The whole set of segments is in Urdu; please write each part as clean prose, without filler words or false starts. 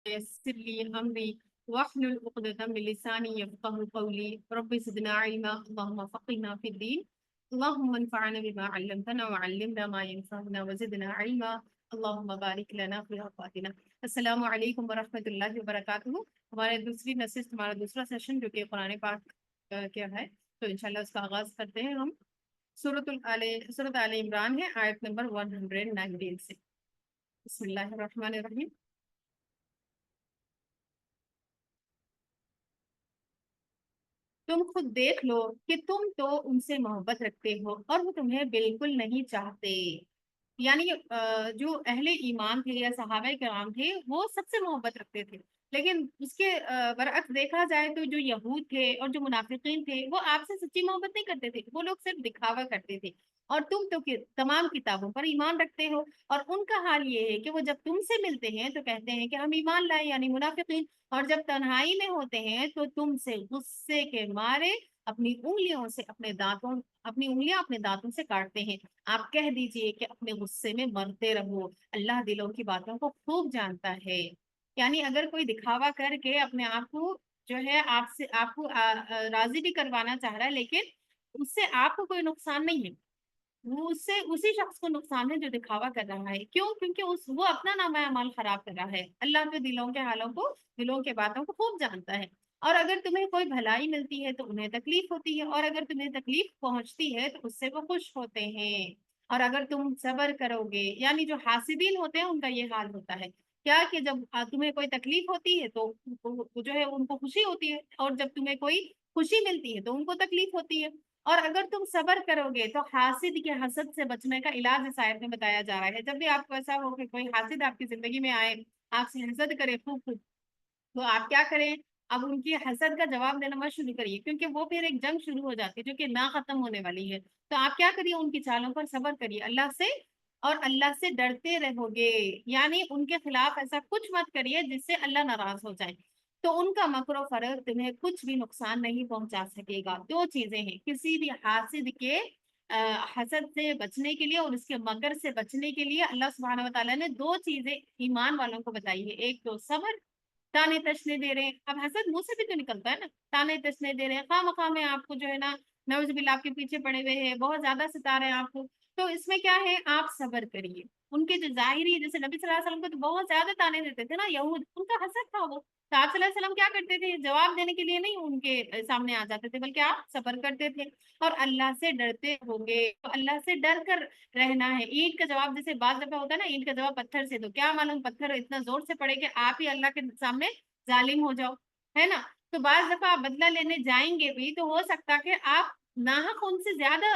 يسر لي أمري واحلل عقدة من لساني يفقهوا قولي رب زدنا علما اللهم فقهنا في الدين اللهم انفعنا بما علمتنا وعلمنا ما ينفعنا وزدنا علما اللهم بارك لنا في اوقاتنا. السلام علیکم ورحمۃ اللہ وبرکاتہ. ہمارے دوسری نشست ہمارا دوسرا سیشن جو کہ قرآن پاک کیا ہے تو انشاءاللہ اس کا آغاز کرتے ہیں ہم. سورۃ آل عمران ہے آیت نمبر 119 سے. بسم اللہ الرحمن الرحیم. تم خود دیکھ لو کہ تم تو ان سے محبت رکھتے ہو اور وہ تمہیں بالکل نہیں چاہتے. یعنی جو اہل ایمان تھے یا صحابہ کرام تھے وہ سب سے محبت رکھتے تھے، لیکن اس کے برعکس دیکھا جائے تو جو یہود تھے اور جو منافقین تھے وہ آپ سے سچی محبت نہیں کرتے تھے، وہ لوگ صرف دکھاوا کرتے تھے. اور تم تو تمام کتابوں پر ایمان رکھتے ہو، اور ان کا حال یہ ہے کہ وہ جب تم سے ملتے ہیں تو کہتے ہیں کہ ہم ایمان لائے، یعنی منافقین. اور جب تنہائی میں ہوتے ہیں تو تم سے غصے کے مارے اپنی انگلیاں اپنے دانتوں سے کاٹتے ہیں. آپ کہہ دیجئے کہ اپنے غصے میں مرتے رہو، اللہ دلوں کی باتوں کو خوب جانتا ہے. یعنی اگر کوئی دکھاوا کر کے اپنے آپ کو جو ہے آپ کو راضی بھی کروانا چاہ رہا ہے، لیکن اس سے آپ کو کوئی نقصان نہیں ہے، وہ اس سے اسی شخص کو نقصان ہے جو دکھاوا کر رہا ہے. کیوں؟ کیونکہ وہ اپنا نام اعمال خراب کر رہا ہے. اللہ کے دلوں کے حالوں کو، دلوں کے باتوں کو خوب جانتا ہے. اور اگر تمہیں کوئی بھلائی ملتی ہے تو انہیں تکلیف ہوتی ہے، اور اگر تمہیں تکلیف پہنچتی ہے تو اس سے وہ خوش ہوتے ہیں. اور اگر تم صبر کرو گے، یعنی جو حاسدین ہوتے ہیں ان کا یہ حال ہوتا ہے کیا کہ جب تمہیں کوئی تکلیف ہوتی ہے تو جو ہے ان کو خوشی ہوتی ہے، اور جب تمہیں کوئی خوشی ملتی ہے تو ان کو تکلیف ہوتی ہے. اور اگر تم صبر کرو گے تو حاسد کے حسد سے بچنے کا علاج اس آیت میں بتایا جا رہا ہے. جب بھی آپ کو ایسا ہو کہ کوئی حاسد آپ کی زندگی میں آئے، آپ سے حسد کرے خوب خوب، تو آپ کیا کریں؟ اب ان کی حسد کا جواب دینا مت شروع کریے، کیونکہ وہ پھر ایک جنگ شروع ہو جاتی ہے جو کہ نہ ختم ہونے والی ہے. تو آپ کیا کریے؟ ان کی چالوں پر صبر کریے اللہ سے، اور اللہ سے ڈرتے رہو گے. یعنی ان کے خلاف ایسا کچھ مت کریے جس سے اللہ ناراض ہو جائے. تو ان کا مکر و فریب تمہیں کچھ بھی نقصان نہیں پہنچا سکے گا. دو چیزیں ہیں کسی بھی حاسد کے حسد سے بچنے کے لیے اور اس کے مکر سے بچنے کے لیے. اللہ سبحانہ و تعالیٰ نے دو چیزیں ایمان والوں کو بتائی ہے. ایک تو صبر، تانے تشنے دے رہے ہیں، اب حسد منہ سے بھی تو نکلتا ہے نا، تانے تشنے دے رہے ہیں خواہ مخواہ میں آپ کو جو ہے نا، نعوذ باللہ آپ کے پیچھے پڑے ہوئے ہیں، بہت زیادہ ستا رہے ہیں آپ کو. تو اس میں کیا ہے؟ آپ صبر کریے. ان کے جو ظاہری، جیسے نبی صلی اللہ علیہ وسلم کو تو بہت زیادہ تانے دیتے تھے نا یہود، ان کا حسد تھا وہ. تو آپ صلی اللہ علیہ وسلم کیا کرتے تھے؟ جواب دینے کے لیے نہیں ان کے سامنے آ جاتے تھے، بلکہ آپ صبر کرتے تھے اور اللہ سے ڈرتے ہوں گے. تو اللہ سے ڈر کر رہنا ہے. اینٹ کا جواب جیسے بعض دفعہ ہوتا ہے نا، اینٹ کا جواب پتھر سے، تو کیا معلوم پتھر اتنا زور سے پڑے کہ آپ ہی اللہ کے سامنے ظالم ہو جاؤ، ہے نا. تو بعض دفعہ آپ بدلہ لینے جائیں گے بھی تو ہو سکتا کہ آپ ناحق ان سے زیادہ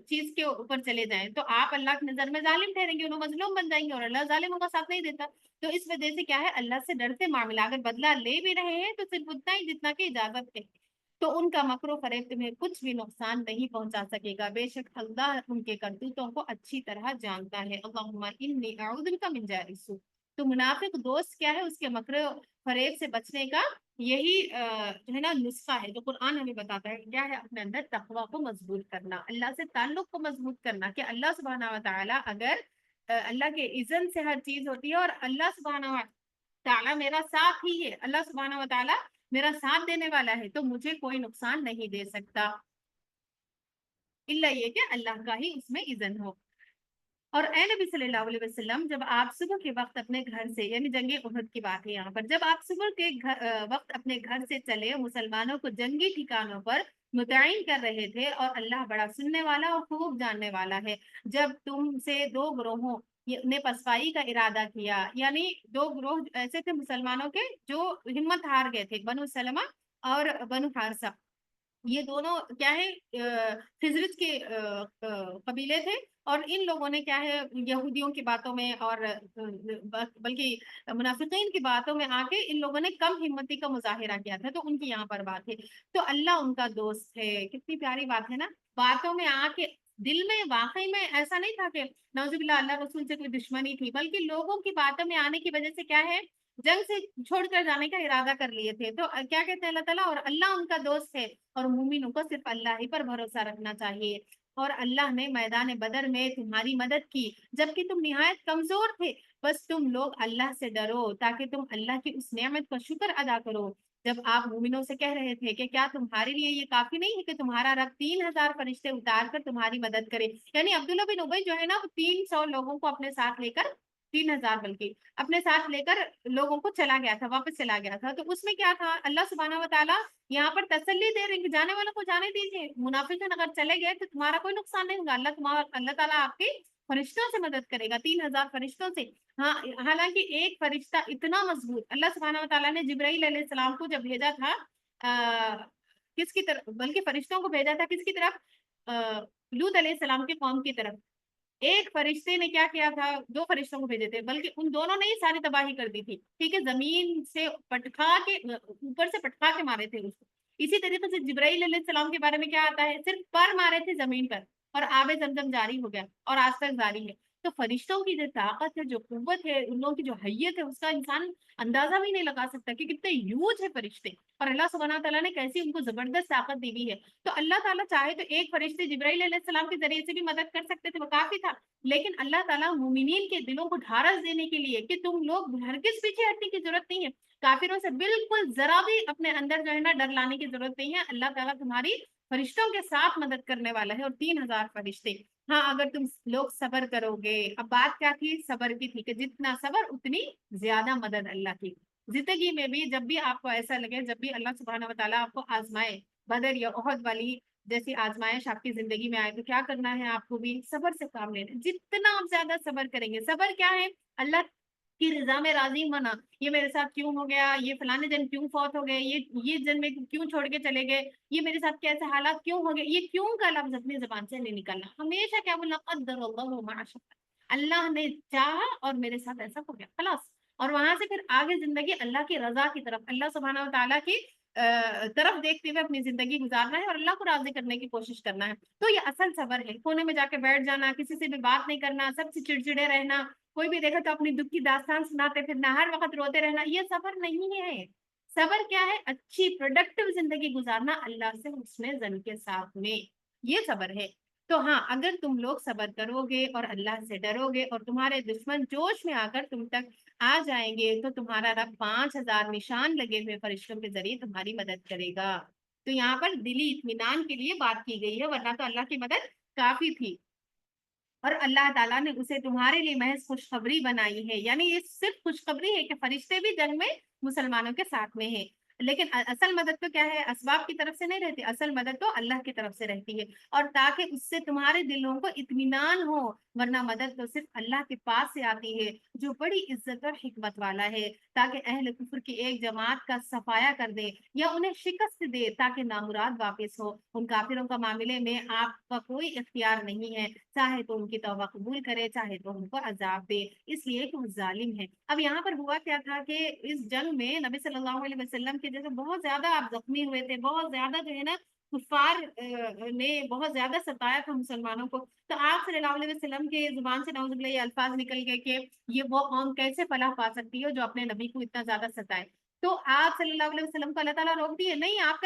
چیز کے اوپر چلے جائیں، تو آپ اللہ کی نظر میں ظالم ٹھہریں گے، انہوں مظلوم بن جائیں گے، اور اللہ ظالموں کا ساتھ نہیں دیتا. تو اس وجہ سے کیا ہے؟ اللہ سے ڈرتے معاملہ. اگر بدلہ لے بھی رہے ہیں تو صرف اتنا ہی جتنا کہ اجازت ہے. تو ان کا مکر و فریب تمہیں کچھ بھی نقصان نہیں پہنچا سکے گا، بے شک اللہ ان کے کرتوتوں کو اچھی طرح جانتا ہے. اللہم انی اعوذ بک من جار السوء. تو منافق دوست کیا ہے؟ اس کے مکر و فریب سے بچنے کا یہی جو ہے نا نسخہ ہے جو قرآن ہمیں بتاتا ہے. کیا ہے؟ اپنے اندر تقوی کو مضبوط کرنا، اللہ سے تعلق کو مضبوط کرنا، کہ اللہ سبحانہ و تعالیٰ اگر اللہ کے اذن سے ہر چیز ہوتی ہے، اور اللہ سبحانہ و تعالیٰ میرا ساتھ ہی ہے، اللہ سبحانہ و تعالیٰ میرا ساتھ دینے والا ہے، تو مجھے کوئی نقصان نہیں دے سکتا الا یہ کہ اللہ کا ہی اس میں اذن ہو. اور اے نبی صلی اللہ علیہ وسلم، جب آپ صبح کے وقت اپنے گھر سے، یعنی جنگ احد کی بات ہے یہاں پر، جب آپ صبح کے وقت اپنے گھر سے چلے، مسلمانوں کو جنگی ٹھکانوں پر متعین کر رہے تھے، اور اللہ بڑا سننے والا اور خوب جاننے والا ہے. جب تم سے دو گروہوں نے پسپائی کا ارادہ کیا، یعنی دو گروہ ایسے تھے مسلمانوں کے جو ہمت ہار گئے تھے، بنو سلمہ اور بنو حارثہ. یہ دونوں کیا ہے؟ خزرج کے قبیلے تھے. اور ان لوگوں نے کیا ہے؟ یہودیوں کی باتوں میں اور بلکہ منافقین کی باتوں میں آ کے ان لوگوں نے کم ہمتی کا مظاہرہ کیا تھا. تو ان کی یہاں پر بات ہے، تو اللہ ان کا دوست ہے. کتنی پیاری بات ہے نا. باتوں میں آ کے، دل میں واقعی میں ایسا نہیں تھا کہ نعوذ باللہ اللہ رسول سے کوئی دشمنی تھی، بلکہ لوگوں کی باتوں میں آنے کی وجہ سے کیا ہے؟ جنگ سے چھوڑ کر جانے کا ارادہ کر لیے تھے. تو کیا کہتے ہیں اللہ تعالیٰ؟ اور اللہ ان کا دوست ہے، اور مومنوں کو صرف اللہ ہی پر بھروسہ رکھنا چاہیے. اور اللہ نے میدان بدر میں تمہاری مدد کی جبکہ تم نہایت کمزور تھے۔ بس تم لوگ اللہ سے ڈرو تاکہ تم اللہ کی اس نعمت کا شکر ادا کرو۔ جب آپ مومنوں سے کہہ رہے تھے کہ کیا تمہارے لیے یہ کافی نہیں ہے کہ تمہارا رب 3,000 فرشتے اتار کر تمہاری مدد کرے؟ یعنی عبداللہ بن ابی جو ہے نا، وہ 300 لوگوں کو اپنے ساتھ لے کر، 3,000 بلکہ اپنے ساتھ لے کر لوگوں کو چلا گیا تھا، واپس چلا گیا تھا۔ تو اس میں کیا تھا، اللہ سبحانہ و تعالیٰ یہاں پر تسلی دے رہے کہ جانے والوں کو جانے دیجیے، منافقین اگر چلے گئے تو تمہارا کوئی نقصان نہیں ہوگا، اللہ تعالیٰ آپ کی فرشتوں سے مدد کرے گا، 3,000 فرشتوں سے۔ ہاں، حالانکہ ایک فرشتہ اتنا مضبوط، اللہ سبحانہ و تعالیٰ نے جبرائیل علیہ السلام کو جب بھیجا تھا کس کی طرف، بلکہ فرشتوں کو بھیجا تھا کس کی طرف، لوط علیہ السلام کی قوم کی طرف۔ ایک فرشتے نے کیا کیا تھا، دو فرشتوں کو بھیجے تھے، بلکہ ان دونوں نے ہی ساری تباہی کر دی تھی، ٹھیک ہے، زمین سے پٹکا کے، اوپر سے پٹکا کے مارے تھے اس کو۔ اسی طریقے سے جبرائیل علیہ السلام کے بارے میں کیا آتا ہے، صرف پر مارے تھے زمین پر، اور آب زمزم جاری ہو گیا، اور آج تک جاری ہے۔ تو فرشتوں کی جو طاقت ہے، جو قوت ہے، ان لوگوں کی جو حیت ہے، اس کا انسان اندازہ بھی نہیں لگا سکتا کہ کتنے یوج ہے فرشتے، اور اللہ سبحانہ تعالیٰ نے کیسی ان کو زبردست طاقت دی ہوئی ہے۔ تو اللہ تعالیٰ چاہے تو ایک فرشتے جبرائیل علیہ السلام کے ذریعے سے بھی مدد کر سکتے تھے، وہ کافی تھا، لیکن اللہ تعالیٰ مومنین کے دلوں کو ڈھارس دینے کے لیے کہ تم لوگ ہرگز پیچھے ہٹنے کی ضرورت نہیں ہے، کافروں سے بالکل ذرا بھی اپنے اندر جو ہے نا ڈر لانے کی ضرورت نہیں ہے، اللہ تعالیٰ تمہاری فرشتوں کے ساتھ مدد کرنے والا ہے، اور 3,000 فرشتے۔ ہاں، اگر تم لوگ صبر کرو گے، اب بات کیا تھی، صبر کی تھی کہ جتنا صبر اتنی زیادہ مدد اللہ کی۔ زندگی میں بھی جب بھی آپ کو ایسا لگے، جب بھی اللہ سبحانہ و تعالیٰ آپ کو آزمائے، بدر یا احد والی جیسی آزمائش آپ کی زندگی میں آئے، تو کیا کرنا ہے، آپ کو بھی صبر سے کام لینا، جتنا آپ زیادہ صبر کریں گے۔ صبر کیا ہے، اللہ کی رضا میں راضی ہونا، یہ میرے ساتھ کیوں ہو گیا، یہ فلانے دن کیوں فوت ہو گئے، یہ دن میں کیوں چھوڑ کے چلے گئے، یہ میرے ساتھ کیسے حالات کیوں ہو گئے، یہ کیوں کا لفظ اپنی زبان سے نہیں نکلنا، ہمیشہ کیا بولنا، قدر اللہ وما شاء، اللہ نے چاہا اور میرے ساتھ ایسا ہو گیا، خلاص۔ اور وہاں سے پھر آگے زندگی اللہ کی رضا کی طرف، اللہ سبحانہ و تعالیٰ کی طرف دیکھتے ہوئے اپنی زندگی گزارنا ہے، اور اللہ کو راضی کرنے کی کوشش کرنا ہے۔ تو یہ اصل صبر ہے، کونے میں جا کے بیٹھ جانا، کسی سے بھی بات نہیں کرنا، سب سے چڑچڑے رہنا، کوئی بھی دیکھا تو اپنی دکھ کی داستان سناتے پھرنا، ہر وقت روتے رہنا، یہ صبر نہیں ہے۔ صبر کیا ہے، اچھی پروڈکٹیو زندگی گزارنا اللہ سے حسن ظن کے ساتھ میں، یہ صبر ہے۔ تو ہاں، اگر تم لوگ صبر کرو گے اور اللہ سے ڈرو گے، اور تمہارے دشمن جوش میں آ کر تم تک آ جائیں گے، تو تمہارا رب 5,000 نشان لگے ہوئے فرشتوں کے ذریعے تمہاری مدد کرے گا۔ تو یہاں پر دلی اطمینان کے لیے بات کی گئی ہے، ورنہ تو اللہ کی مدد کافی تھی، اور اللہ تعالیٰ نے اسے تمہارے لیے محض خوشخبری بنائی ہے، یعنی یہ صرف خوشخبری ہے کہ فرشتے بھی جنگ میں مسلمانوں کے ساتھ میں ہیں، لیکن اصل مدد تو کیا ہے، اسباب کی طرف سے نہیں رہتی، اصل مدد تو اللہ کی طرف سے رہتی ہے، اور تاکہ اس سے تمہارے دلوں کو اطمینان ہو، ورنہ مدد تو صرف اللہ کے پاس سے آتی ہے جو بڑی عزت اور حکمت والا ہے، تاکہ اہل کفر کی ایک جماعت کا صفایا کر دے یا انہیں شکست دے، تاکہ نامراد واپس ہو۔ ان کافروں کا معاملے میں آپ کا کوئی اختیار نہیں ہے، چاہے تو ان کی توبہ قبول کرے، چاہے تو ان کو عذاب دے، اس لیے کہ وہ ظالم ہے۔ اب یہاں پر ہوا کیا تھا کہ اس جنگ میں نبی صلی اللہ علیہ وسلم کے جیسے بہت زیادہ آپ زخمی ہوئے تھے، بہت زیادہ جو ہے نا کفار نے بہت زیادہ ستایا تھا مسلمانوں کو، تو آپ صلی اللہ علیہ وسلم کے زبان سے نعوذ باللہ یہ الفاظ نکل گئے کہ یہ وہ قوم کیسے فلاح پا سکتی ہے جو اپنے نبی کو اتنا زیادہ ستائے۔ تو آپ صلی اللہ علیہ وسلم کو اللہ تعالیٰ روک دیے، نہیں، آپ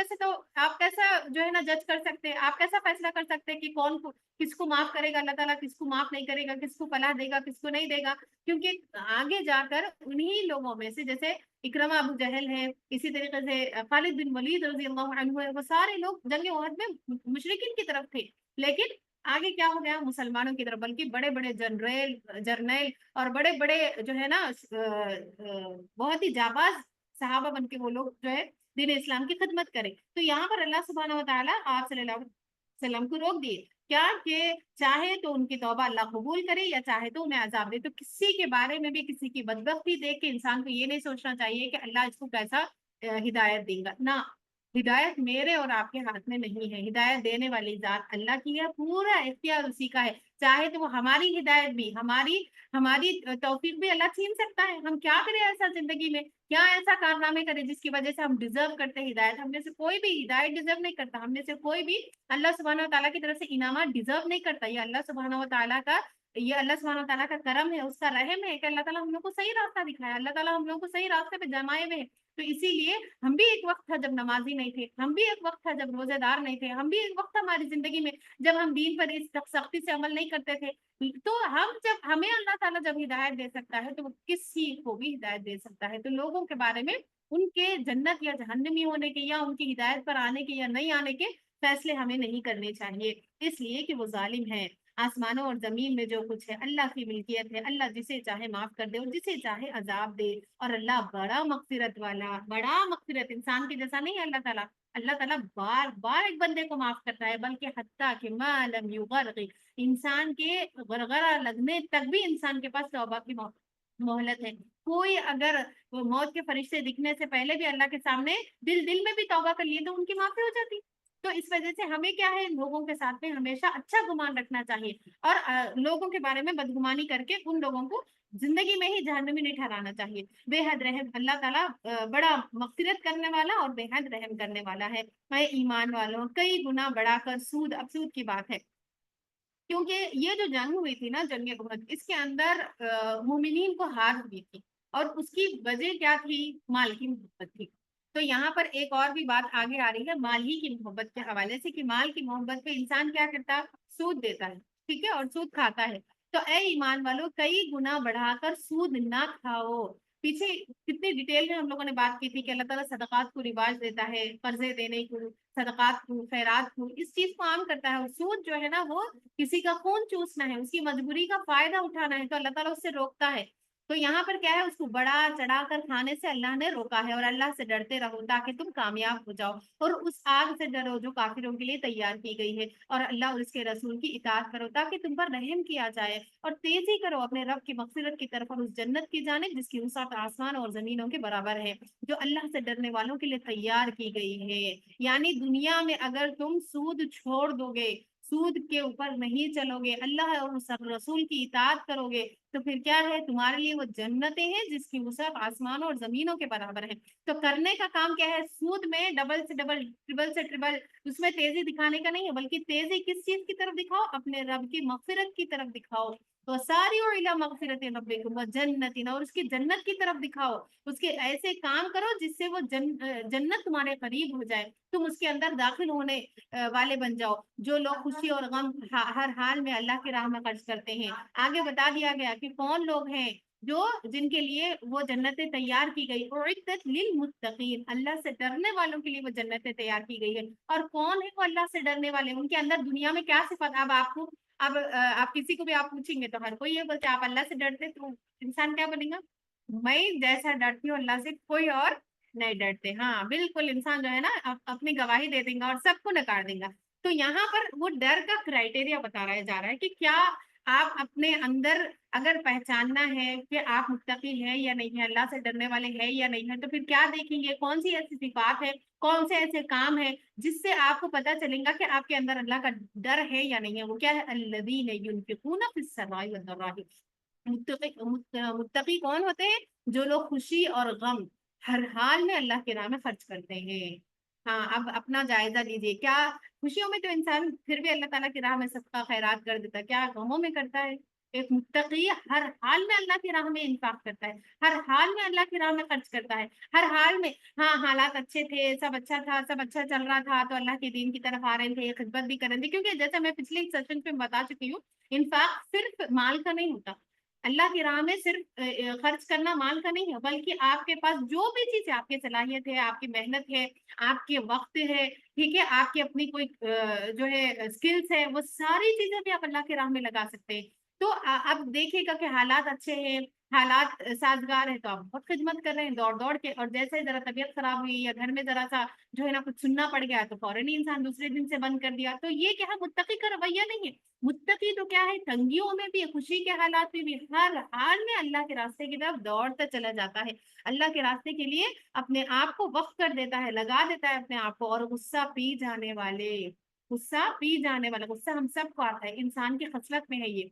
کیسا جو ہے نا جج کر سکتے ہیں، آپ کیسا فیصلہ کر سکتے ہیں کہ کون کو کس کو معاف کرے گا اللہ تعالیٰ، کس کو معاف نہیں کرے گا، کس کو فلاح دے گا، کس کو نہیں دے گا، کیونکہ آگے جا کر انہی لوگوں میں سے جیسے اکرمہ ابو جہل ہے، اسی طریقے سے خالد بن ولید رضی اللہ عنہ ہے، وہ سارے لوگ جنگ احد میں مشرکین کی طرف تھے، لیکن آگے کیا ہو گیا، مسلمانوں کی طرف، بلکہ بڑے بڑے جرنیل اور بڑے بڑے جو ہے نا بہت ہی جاباز صحابہ بن کے وہ لوگ جو ہے دین اسلام کی خدمت کرے۔ تو یہاں پر اللہ سبحانہ و تعالیٰ آپ صلی اللہ علیہ وسلم کو روک دیے، کیا کہ چاہے تو ان کی توبہ اللہ قبول کرے یا چاہے تو انہیں عذاب دے۔ تو کسی کے بارے میں بھی کسی کی بدبختی دیکھ کے انسان کو یہ نہیں سوچنا چاہیے کہ اللہ اس کو کیسا ہدایت دے گا، نہ، ہدایت میرے اور آپ کے ہاتھ میں نہیں ہے، ہدایت دینے والی ذات اللہ کی ہے، پورا اختیار اسی کا ہے، چاہے تو وہ ہماری ہدایت بھی، ہماری توفیق بھی اللہ چھین سکتا ہے، ہم کیا کریں ایسا زندگی میں، کیا ایسا کارنامے کریں جس کی وجہ سے ہم ڈیزرو کرتے ہیں ہدایت، ہم میں سے کوئی بھی ہدایت ڈیزرو نہیں کرتا، ہم میں سے کوئی بھی اللہ سبحانہ و تعالیٰ کی طرف سے انعامات ڈیزرو نہیں کرتا، یہ اللہ سبحانہ و تعالیٰ کا کرم ہے، اس کا رحم ہے کہ اللہ تعالیٰ ہم لوگ کو صحیح راستہ دکھایا، اللہ تعالیٰ ہم لوگ کو صحیح راستے پہ جمائے ہوئے ہیں۔ تو اسی لیے ہم بھی ایک وقت تھا جب نمازی نہیں تھے، ہم بھی ایک وقت تھا جب روزے دار نہیں تھے، ہم بھی ایک وقت تھا ہماری زندگی میں جب ہم دین پر اس سختی سے عمل نہیں کرتے تھے۔ تو ہمیں اللہ تعالیٰ جب ہدایت دے سکتا ہے تو وہ کسی کو بھی ہدایت دے سکتا ہے۔ تو لوگوں کے بارے میں ان کے جنت یا جہنمی ہونے کے یا ان کی ہدایت پر آنے کے یا نہیں آنے کے فیصلے ہمیں نہیں کرنے چاہیے، اس لیے کہ وہ ظالم ہے۔ آسمانوں اور زمین میں جو کچھ ہے اللہ کی ملکیت ہے، اللہ جسے چاہے معاف کر دے اور جسے چاہے عذاب دے، اور اللہ بڑا مغفرت والا، بڑا مغفرت، انسان کے جیسا نہیں ہے اللہ تعالیٰ۔ اللہ تعالیٰ بار بار ایک بندے کو معاف کرتا ہے، بلکہ حتیٰ کہ ما لم یغرغر، انسان کے غرغرہ لگنے تک بھی انسان کے پاس توبہ کی مہلت ہے۔ کوئی اگر وہ موت کے فرشتے دکھنے سے پہلے بھی اللہ کے سامنے دل دل میں بھی توبہ کر لیے تو ان کی معافی ہو جاتی۔ تو اس وجہ سے ہمیں کیا ہے، لوگوں کے ساتھ میں ہمیشہ اچھا گمان رکھنا چاہیے، اور لوگوں کے بارے میں بدگمانی کر کے ان لوگوں کو زندگی میں ہی جہنمی نہیں ٹھہرانا چاہیے۔ بے حد رحم اللہ تعالیٰ بڑا مغفرت کرنے والا اور بے حد رحم کرنے والا ہے۔ میں ایمان والوں، کئی گنا بڑھا کر سود، اب سود کی بات ہے، کیونکہ یہ جو جنگ ہوئی تھی نا، جنگ احد، اس کے اندر مومنین کو ہار ہوئی تھی، اور اس کی وجہ کیا تھی؟ مال کی محبت تھی۔ تو یہاں پر ایک اور بھی بات آگے آ رہی ہے مال ہی کی محبت کے حوالے سے، کہ مال کی محبت پہ انسان کیا کرتا ہے؟ سود دیتا ہے، ٹھیک ہے، اور سود کھاتا ہے۔ تو اے ایمان والو، کئی گنا بڑھا کر سود نہ کھاؤ۔ پیچھے کتنی ڈیٹیل میں ہم لوگوں نے بات کی تھی کہ اللہ تعالیٰ صدقات کو رواج دیتا ہے، قرضے دینے کو، صدقات کو، خیرات کو، اس چیز کو عام کرتا ہے۔ اور سود جو ہے نا، وہ کسی کا خون چوسنا ہے، اس کی مجبوری کا فائدہ اٹھانا ہے، تو اللہ تعالیٰ اس سے روکتا ہے۔ تو یہاں پر کیا ہے، اس کو بڑا چڑھا کر کھانے سے اللہ نے روکا ہے، اور اللہ سے ڈرتے رہو تاکہ تم کامیاب ہو جاؤ، اور اس آگ سے ڈرو جو کافروں کے لیے تیار کی گئی ہے، اور اللہ اور اس کے رسول کی اطاعت کرو تاکہ تم پر رحم کیا جائے، اور تیزی کرو اپنے رب کی مغفرت کی طرف، اور اس جنت کی جانب جس کی وسعت آسمان اور زمینوں کے برابر ہے، جو اللہ سے ڈرنے والوں کے لیے تیار کی گئی ہے۔ یعنی دنیا میں اگر تم سود چھوڑ دو گے، سود کے اوپر نہیں چلو گے، اللہ اور اس رسول کی اطاعت کرو گے، تو پھر کیا ہے، تمہارے لیے وہ جنتیں ہیں جس کی وسعت آسمانوں اور زمینوں کے برابر ہے۔ تو کرنے کا کام کیا ہے؟ سود میں ڈبل سے ڈبل، ٹربل سے ٹربل، اس میں تیزی دکھانے کا نہیں ہے، بلکہ تیزی کس چیز کی طرف دکھاؤ؟ اپنے رب کی مغفرت کی طرف دکھاؤ۔ تو ساری مغفرت ربکم وجنت، اور اس کی جنت کی طرف دکھاؤ، اس کے ایسے کام کرو جس سے وہ جنت تمہارے قریب ہو جائے، تم اس کے اندر داخل ہونے والے بن جاؤ۔ جو لوگ خوشی اور غم ہر حال میں اللہ کی راہ میں خرچ کرتے ہیں، آگے بتا دیا گیا کہ کون لوگ ہیں جو جن کے لیے وہ جنتیں تیار کی گئی، اعدت للمتقین، اللہ سے ڈرنے والوں کے لیے وہ جنتیں تیار کی گئی ہے۔ اور کون ہے وہ اللہ سے ڈرنے والے؟ ان کے اندر دنیا میں کیا صفات؟ اب آپ کو، اب آپ کسی کو بھی آپ پوچھیں گے تو ہر کوئی یہ بولتے آپ اللہ سے ڈرتے، تو انسان کیا بولے گا؟ میں جیسا ڈرتی ہوں اللہ سے کوئی اور نہیں ڈرتے۔ ہاں بالکل، انسان جو ہے نا اپنی گواہی دے دیں گا اور سب کو نکار دیں گا۔ تو یہاں پر وہ ڈر کا کرائٹیریا بتایا جا رہا ہے کہ کیا آپ اپنے اندر اگر پہچاننا ہے کہ آپ متقی ہیں یا نہیں ہے، اللہ سے ڈرنے والے ہیں یا نہیں ہے، تو پھر کیا دیکھیں گے؟ کون سی ایسی صفات ہے، کون سے ایسے کام ہے جس سے آپ کو پتا چلے گا کہ آپ کے اندر اللہ کا ڈر ہے یا نہیں ہے؟ وہ کیا ہے؟ الذین ینفقون فی السراء والضراء، متقی کون ہوتے ہیں؟ جو لوگ خوشی اور غم ہر حال میں اللہ کے راہ میں خرچ کرتے ہیں۔ ہاں، اب اپنا جائزہ لیجیے، کیا خوشیوں میں تو انسان پھر بھی اللہ تعالیٰ کی راہ میں صدقہ خیرات کر دیتا ہے، کیا غموں میں کرتا ہے؟ ایک متقی ہر حال میں اللہ کی راہ میں انفاق کرتا ہے، ہر حال میں اللہ کی راہ میں خرچ کرتا ہے، ہر حال میں۔ ہاں، حالات اچھے تھے، سب اچھا تھا، سب اچھا چل رہا تھا، تو اللہ کے دین کی طرف آ رہے تھے، خدمت بھی کر رہے تھے، کیونکہ جیسا میں پچھلے سیشن پہ بتا چکی ہوں، انفاق صرف مال کا نہیں ہوتا، اللہ کی راہ میں صرف خرچ کرنا مال کا نہیں ہے، بلکہ آپ کے پاس جو بھی چیز ہے، آپ کی صلاحیت ہے، آپ کی محنت ہے، آپ کے وقت ہے، ٹھیک ہے، آپ کی اپنی کوئی جو ہے اسکلس ہے، وہ ساری چیزیں بھی آپ اللہ کی راہ میں لگا سکتے ہیں۔ تو اب دیکھیے گا کہ حالات اچھے ہیں، حالات سازگار ہے، تو آپ بہت خدمت کر رہے ہیں دوڑ دوڑ کے، اور جیسے ذرا طبیعت خراب ہوئی یا گھر میں ذرا سا جو ہے نا کچھ سننا پڑ گیا تو فوراً ہی انسان دوسرے دن سے بند کر دیا۔ تو یہ کیا ہے؟ متقی کا رویہ نہیں ہے۔ متقی تو کیا ہے؟ تنگیوں میں بھی، خوشی کے حالات میں بھی، ہر حال میں اللہ کے راستے کی طرف دوڑتا چلا جاتا ہے، اللہ کے راستے کے لیے اپنے آپ کو وقف کر دیتا ہے، لگا دیتا ہے اپنے آپ کو۔ اور غصہ پی جانے والے، غصہ پی جانے والا، غصہ ہم سب کو آتا ہے، انسان کی خصلت میں ہے یہ۔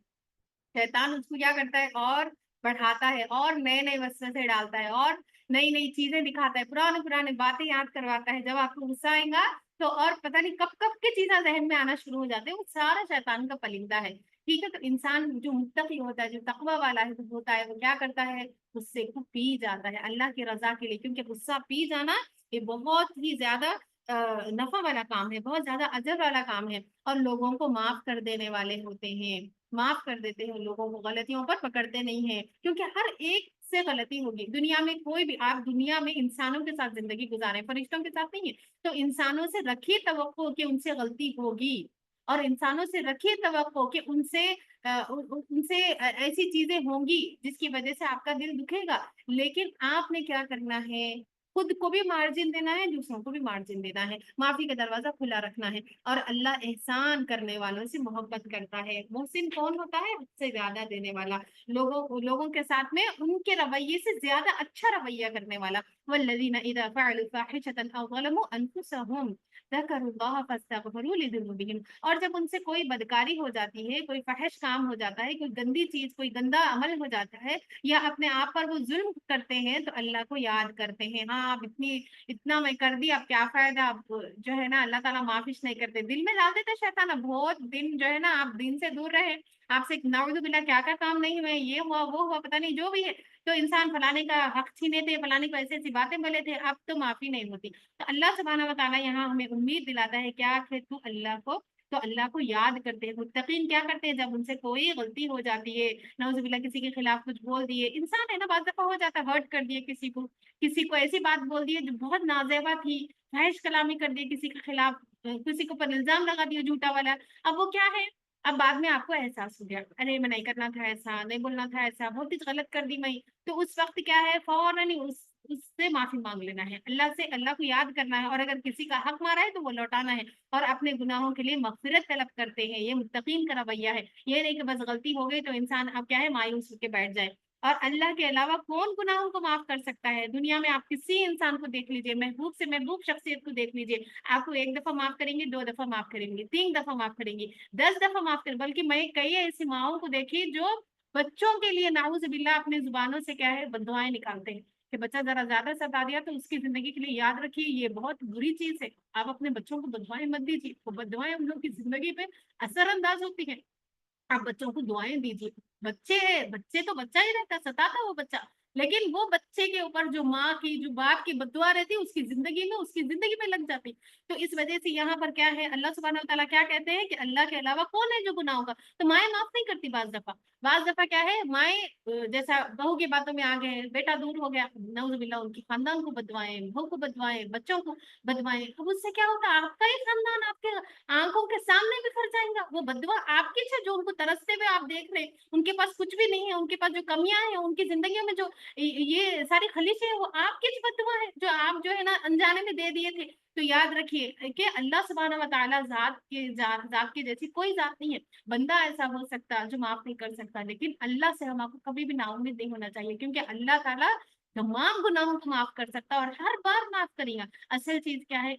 شیطان اس کو کیا کرتا ہے؟ اور بڑھاتا ہے، اور نئے نئے وسوسے ڈالتا ہے، اور نئی نئی چیزیں دکھاتا ہے، پرانے پرانے باتیں یاد کرواتا ہے۔ جب آپ کو غصہ آئے گا تو اور پتہ نہیں کب کب کی چیزیں ذہن میں آنا شروع ہو جاتے ہیں، وہ سارا شیطان کا پلندہ ہے۔ ٹھیک ہے، تو انسان جو متقی ہوتا ہے، جو تقوی والا ہے ہوتا ہے، وہ کیا کرتا ہے؟ غصے کو پی جاتا ہے اللہ کی رضا کے لیے، کیونکہ غصہ پی جانا یہ بہت ہی زیادہ نفع والا کام ہے، بہت زیادہ اجر والا کام ہے، اور لوگوں کو معاف کر دینے والے ہوتے ہیں، معاف کر دیتے ہیں لوگوں کو، غلطیوں پر پکڑتے نہیں ہیں، کیونکہ ہر ایک سے غلطی ہوگی دنیا میں، کوئی بھی آپ دنیا میں انسانوں کے ساتھ زندگی گزارے، فرشتوں کے ساتھ نہیں ہے، تو انسانوں سے رکھیے توقع کہ ان سے غلطی ہوگی، اور انسانوں سے رکھیے توقع کہ ان سے ایسی چیزیں ہوں گی جس کی وجہ سے آپ کا دل دکھے گا، لیکن آپ نے کیا کرنا ہے؟ خود کو بھی مارجن دینا ہے، دوسروں کو بھی مارجن دینا ہے، معافی کا دروازہ کھلا رکھنا ہے، اور اللہ احسان کرنے والوں سے محبت کرتا ہے۔ محسن کون ہوتا ہے؟ اس سے زیادہ دینے والا، لوگوں کے ساتھ میں ان کے رویے سے زیادہ اچھا رویہ کرنے والا۔ والذین اذا فعلوا فاحشة او ظلموا انفسهم ذکروا اللہ فاستغفروا لذنوبهم، اور جب ان سے کوئی بدکاری ہو جاتی ہے، کوئی فحش کام ہو جاتا ہے، کوئی گندی چیز، کوئی گندا عمل ہو جاتا ہے، یا اپنے آپ پر وہ ظلم کرتے ہیں، تو اللہ کو یاد کرتے ہیں، ہاں اب اتنا میں کر دی، اب کیا فائدہ، اب جو ہے نا اللہ تعالیٰ معافش نہیں کرتے، دل میں ڈال دیتے شیطان، اب بہت دن جو ہے نا آپ دین سے دور رہے، آپ سے نعوذ باللہ کیا کیا کام نہیں ہوئے، یہ ہوا وہ ہوا پتہ نہیں جو بھی ہے، تو انسان فلانے کا حق چھینے تھے، فلانے کو ایسی ایسی باتیں بولے تھے، اب تو معافی نہیں ہوتی، تو اللہ سبحانہ و تعالیٰ یہاں ہمیں امید دلاتا ہے کیا کہ تو اللہ کو یاد کرتے ہیں، متقین کیا کرتے ہیں؟ جب ان سے کوئی غلطی ہو جاتی ہے، نعوذ باللہ کسی کے خلاف کچھ بول دیے، انسان ہے نا بعض دفعہ ہو جاتا ہے، ہرٹ کر دیے کسی کو ایسی بات بول دی جو بہت نازیبا تھی، فحش کلامی کر دی کسی کے خلاف، کسی کے اوپر الزام لگا دیا جھوٹا والا، اب وہ کیا ہے؟ اب بعد میں آپ کو احساس ہو گیا، ارے میں نہیں کرنا تھا ایسا، نہیں بولنا تھا ایسا، بہت کچھ غلط کر دی میں، تو اس وقت کیا ہے؟ فوراً ہی اس سے معافی مانگ لینا ہے، اللہ کو یاد کرنا ہے، اور اگر کسی کا حق مارا ہے تو وہ لوٹانا ہے، اور اپنے گناہوں کے لیے مغفرت طلب کرتے ہیں، یہ متقین کا رویہ ہے، یہ نہیں کہ بس غلطی ہو گئی تو انسان اب کیا ہے؟ مایوس ہو کے بیٹھ جائے، اور اللہ کے علاوہ کون گناہوں کو معاف کر سکتا ہے؟ دنیا میں آپ کسی انسان کو دیکھ لیجئے، محبوب سے محبوب شخصیت کو دیکھ لیجئے، آپ کو ایک دفعہ معاف کریں گے، 2 دفعہ معاف کریں گے، 3 دفعہ معاف کریں گے، 10 دفعہ معاف کریں، بلکہ میں کئی ایسی ماؤں کو دیکھی جو بچوں کے لیے نعوذ باللہ اپنی زبانوں سے کیا ہے؟ بددعائیں نکالتے ہیں کہ بچہ ذرا زیادہ ستا دیا تو اس کی زندگی کے لیے یاد رکھیے یہ بہت بری چیز ہے، آپ اپنے بچوں کو بددعائیں مت دیجیے، وہ بددعائیں ان لوگوں کی زندگی پہ اثر انداز ہوتی ہیں، آپ بچوں کو دعائیں دیجیے، بچے ہے، بچے تو بچہ ہی رہتا، ستاتا وہ بچہ، لیکن وہ بچے کے اوپر جو ماں کی، جو باپ کی بددعا رہتی اس کی زندگی میں لگ جاتی، تو اس وجہ سے یہاں پر کیا ہے؟ اللہ سبحانہ و تعالیٰ کیا کہتے ہیں کہ اللہ کے علاوہ کون ہے جو گناہ ہوگا؟ تو مائیں معاف نہیں کرتی بعض دفعہ کیا ہے؟ مائیں جیسا بہو کی باتوں میں آ گئے، بیٹا دور ہو گیا، نعوذ باللہ ان کی خاندان کو بدوائیں، بہو کو بدوائیں، بچوں کو بدوائیں، اب اس سے کیا ہوتا ہے؟ آپ کا ہی خاندان آپ کے آنکھوں کے سامنے بکھر جائیں گا، وہ بددعا آپ کی ہے جو ان کو ترستے ہوئے آپ دیکھ رہے ہیں، ان کے پاس کچھ بھی نہیں ہے، ان کے پاس جو کمیاں ہیں، ان کی زندگیوں میں جو یہ ساری خلیشیں ہیں، وہ آپ کی بددعا ہے جو آپ جو ہے نا انجانے میں دے دیے تھے، تو یاد رکھیے کہ اللہ سبحانہ و تعالیٰ ذات کے جیسی کوئی ذات نہیں ہے، بندہ ایسا ہو سکتا جو معاف نہیں کر سکتا، لیکن اللہ سے ہم آپ کو کبھی بھی نا امید نہیں ہونا چاہیے، کیونکہ اللہ تعالیٰ تمام گناہوں کو معاف کر سکتا ہے اور ہر بار معاف کرے گا، اصل چیز کیا ہے؟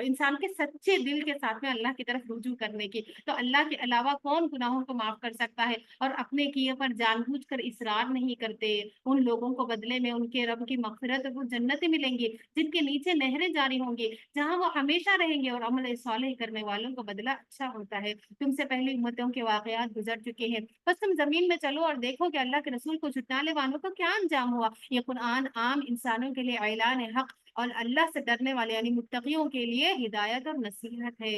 انسان کے سچے دل کے ساتھ میں اللہ کی طرف رجوع کرنے کی، تو اللہ کے علاوہ کون گناہوں کو معاف کر سکتا ہے؟ اور اپنے کیے پر جان بوجھ کر اصرار نہیں کرتے، ان لوگوں کو بدلے میں ان کے رب کی مغفرت اور وہ جنتیں ملیں گی جن کے نیچے نہریں جاری ہوں گی، جہاں وہ ہمیشہ رہیں گے، اور عمل صالح کرنے والوں کا بدلہ اچھا ہوتا ہے، تم سے پہلی امتوں کے واقعات گزر چکے ہیں، بس تم زمین میں چلو اور دیکھو کہ اللہ کے رسول کو جھٹلانے والوں کا کیا انجام ہوا، یہ قرآن عام انسانوں کے لیے اعلان حق اور اللہ سے ڈرنے والے یعنی متقیوں کے لیے ہدایت اور نصیحت ہے،